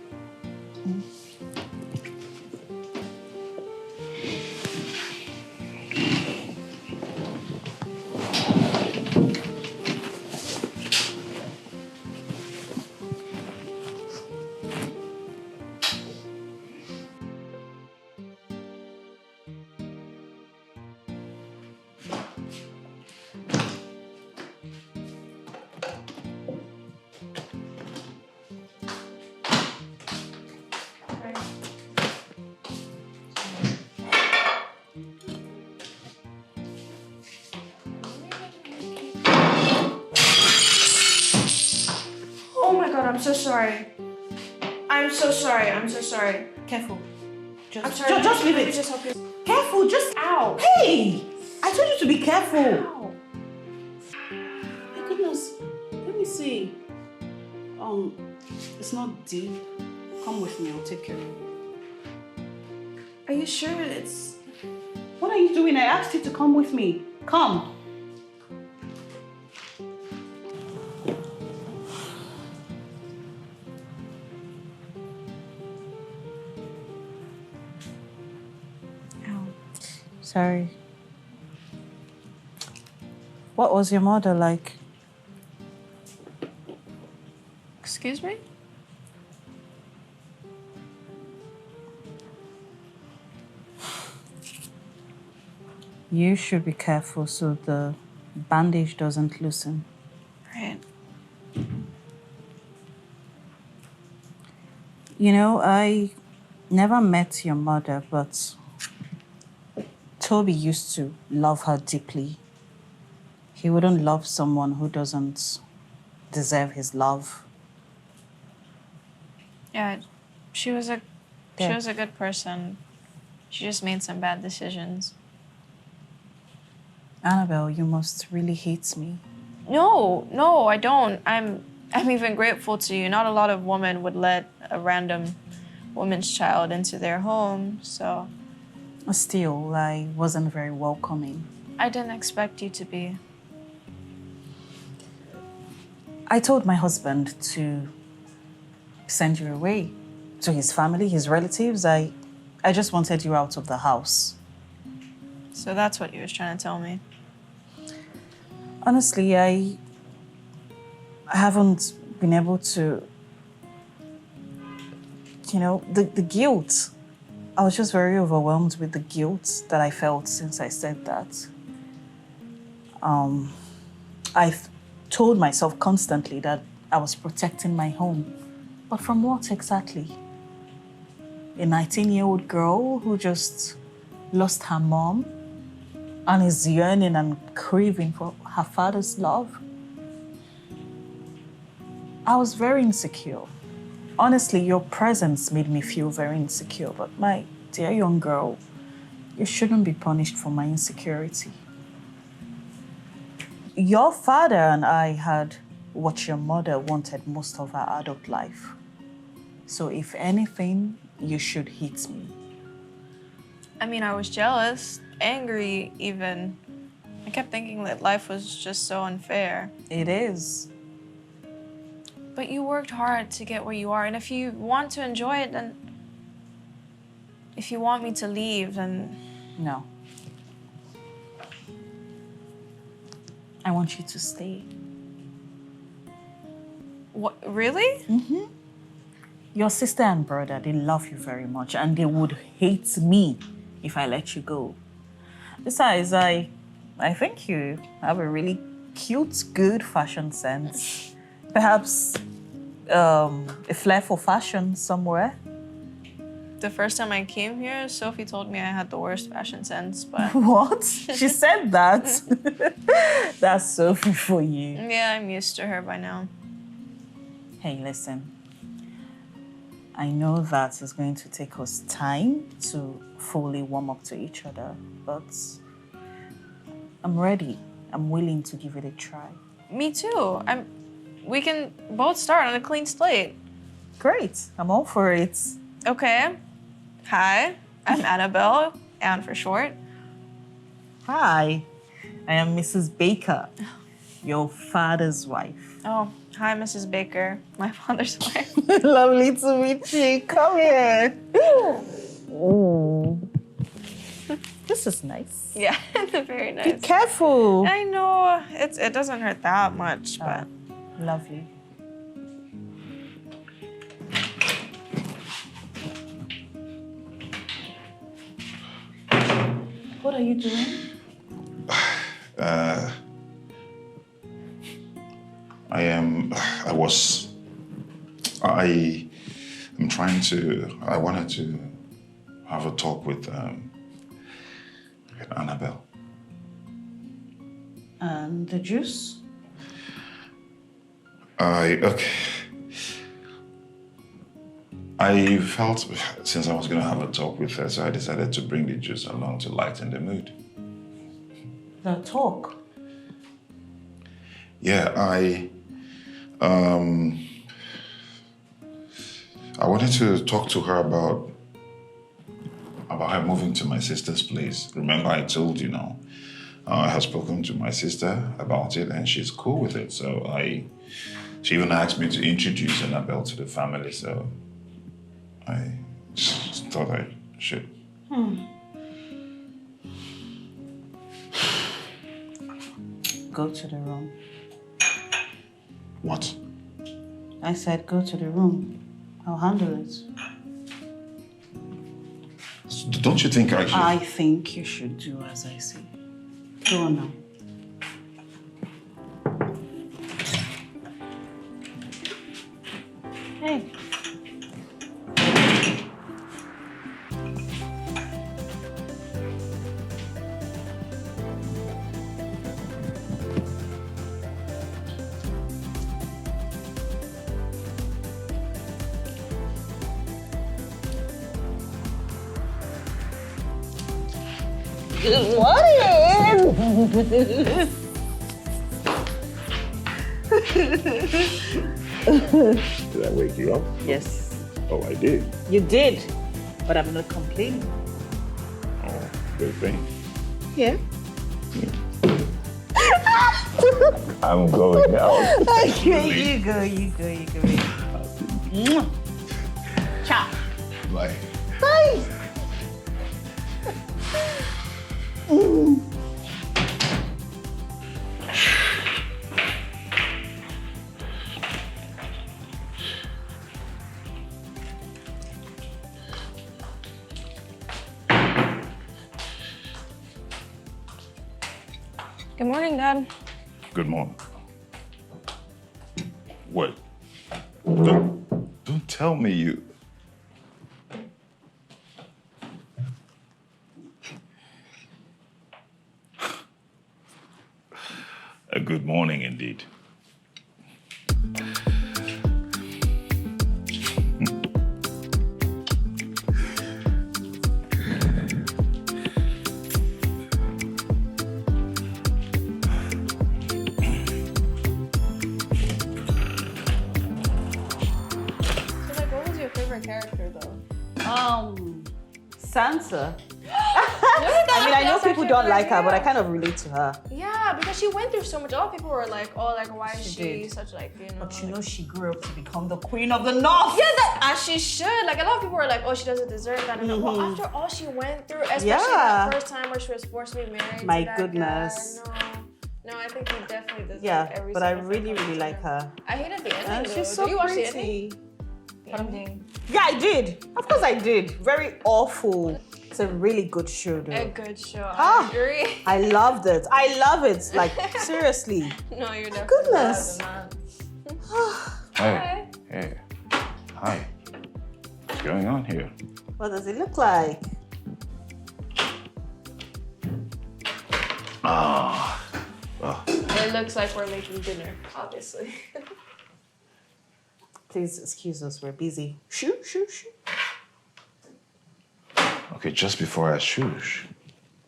Oh my god, I'm so sorry. I'm so sorry. I'm so sorry. Careful. I'm sorry. Just leave it. Just help you. Careful, just... Ow. Hey! I told you to be careful. Ow. My goodness. Let me see. It's not deep. Come with me, I'll take care. Are you sure it's... What are you doing? I asked you to come with me. Come. Sorry. What was your mother like? Excuse me? You should be careful so the bandage doesn't loosen. Right. You know, I never met your mother, but Toby used to love her deeply. He wouldn't love someone who doesn't deserve his love. Yeah, she was a good person. She just made some bad decisions. Annabelle, you must really hate me. No, I don't. I'm even grateful to you. Not a lot of women would let a random woman's child into their home, so... Still, I wasn't very welcoming. I didn't expect you to be. I told my husband to send you away to his family, his relatives. I just wanted you out of the house. So that's what you was trying to tell me. Honestly, I haven't been able to, you know, the guilt. I was just very overwhelmed with the guilt that I felt since I said that. I've told myself constantly that I was protecting my home. But from what exactly? A 19-year-old girl who just lost her mom and is yearning and craving for her father's love? I was very insecure. Honestly, your presence made me feel very insecure, but my dear young girl, you shouldn't be punished for my insecurity. Your father and I had what your mother wanted most of her adult life. So if anything, you should hate me. I mean, I was jealous, angry even. I kept thinking that life was just so unfair. It is. But you worked hard to get where you are, and if you want to enjoy it, then... If you want me to leave, then... No. I want you to stay. What, really? Mm-hmm. Your sister and brother, they love you very much, and they would hate me if I let you go. Besides, I think you have a really cute, good fashion sense. Perhaps a flair for fashion somewhere. The first time I came here, Sophie told me I had the worst fashion sense, but... What? She said that? That's Sophie for you. Yeah, I'm used to her by now. Hey, listen. I know that it's going to take us time to fully warm up to each other, but I'm ready. I'm willing to give it a try. Me too. We can both start on a clean slate. Great. I'm all for it. Okay. Hi, I'm Annabelle, Anne for short. Hi, I am Mrs. Baker, your father's wife. Oh, hi, Mrs. Baker, my father's wife. Lovely to meet you. Come here. Oh. This is nice. Yeah, it's very nice. Be careful. I know, it doesn't hurt that much, but... Lovely. What are you doing? I wanted to have a talk with Annabelle. And the juice? Okay. I felt since I was going to have a talk with her, so I decided to bring the juice along to lighten the mood. The talk? Yeah, I wanted to talk to her about her moving to my sister's place. Remember I told you now, I have spoken to my sister about it and she's cool with it. So she even asked me to introduce Annabelle to the family, so I just thought I should. Go to the room. What? I said go to the room. I'll handle it. Don't you think I should? I think you should do as I say. Go on now. Hey. Good morning! Did I wake you up? Yes. Oh, I did. You did, but I'm not complaining. Oh, good thing. Yeah. I'm going out. Okay, you go. Ciao. Bye. Bye. Good morning, Dad. Good morning. What? Don't tell me you... A good morning indeed. What was your favorite character, though? Santa. I mean, I know people don't like her, but I kind of relate to her. Yeah, because she went through so much. A lot of people were like, "Oh, like why is she such like you know?" But you know, she grew up to become the queen of the north. Yeah, and she should. Like a lot of people were like, "Oh, she doesn't deserve that." And well, after all she went through, especially that first time where she was forcibly married. My to that goodness. Guy, no, I think he definitely deserves every. But I really like her. I hated the ending. She's so Did you watch pretty. the ending? Yeah, I did. Of course, I did. Very awful. It's a really good show, though. A good show. I agree. I loved it. I love it. Like seriously. No, you're definitely goodness. Hey. Hi. What's going on here? What does it look like? It looks like we're making dinner, obviously. Please excuse us. We're busy. Shoo. Okay, just before I shoosh,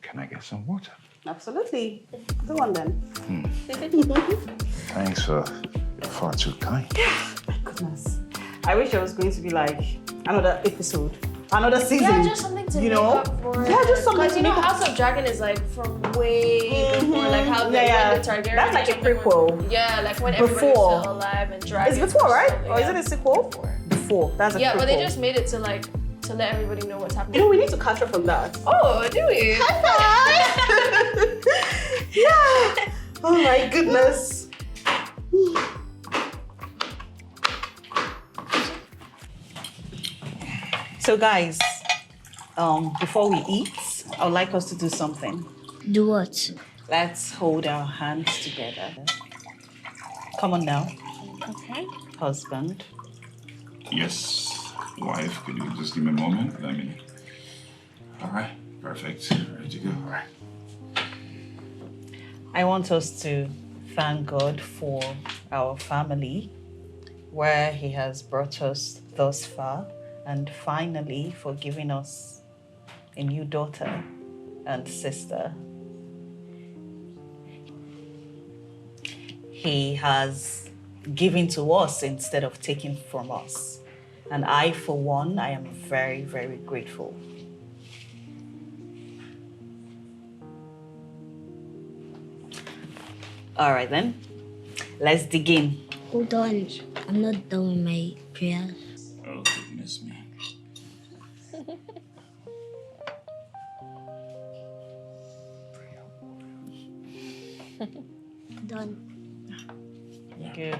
can I get some water? Absolutely. Go on then. Thanks for you're far too kind. My goodness. I wish I was going to be like another episode, another season. Yeah, just something to make up for. Yeah, just something because to you know make up. House of Dragon is like from way before, like how they when the Targaryen. That's like a prequel. Yeah, like when everybody's still alive and dragons. It's before, right? Or is it a sequel? Before. That's a prequel. Yeah, but they just made it to like to let everybody know what's happening. You know, we need to catch up on that. Oh, do we? Yeah. Oh my goodness. So guys, before we eat, I would like us to do something. Do what? Let's hold our hands together. Come on now. Okay. Husband. Yes. Wife, could you just give me a moment? All right, perfect. Ready to go. All right. I want us to thank God for our family, where He has brought us thus far, and finally for giving us a new daughter and sister. He has given to us instead of taking from us. And I, for one, I am very, very grateful. All right then, let's dig in. Hold on. I'm not done with my prayers. Oh, goodness me. Done. Good.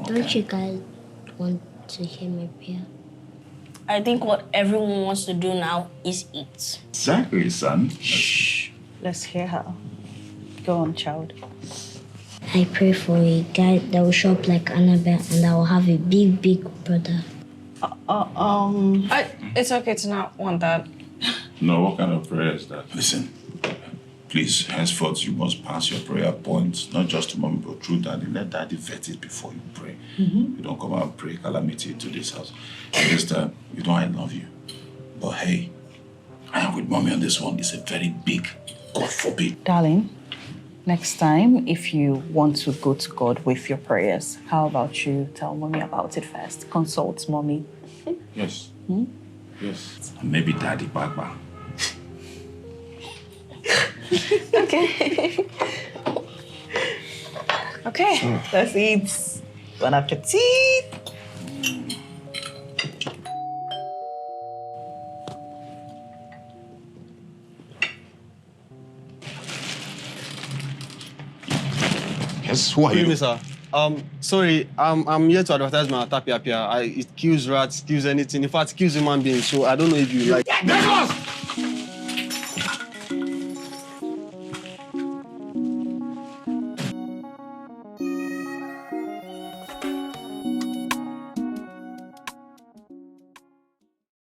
Don't you guys want to hear my prayer? I think what everyone wants to do now is eat. Exactly, son. Shh. Let's hear her. Go on, child. I pray for a guy that will show up like Annabelle and that will have a big, big brother. It's okay to not want that. No, what kind of prayer is that? Listen, please, henceforth you must pass your prayer points, not just to mommy, but through daddy. Let daddy vet it before you pray. You don't come out and pray calamity into this house. This time, you know I love you. But hey, I am with mommy on this one. It's a very big, God forbid. Darling, next time, if you want to go to God with your prayers, how about you tell mommy about it first? Consult mommy. Yes. Yes. And maybe daddy Bagba. Okay. Okay. Let's eat. Bon appetit. Yes, who are Good you? evening, sir. Sorry, I'm here to advertise my tapia. It kills rats, kills anything. In fact, kills human beings. So I don't know if you like. Nicholas!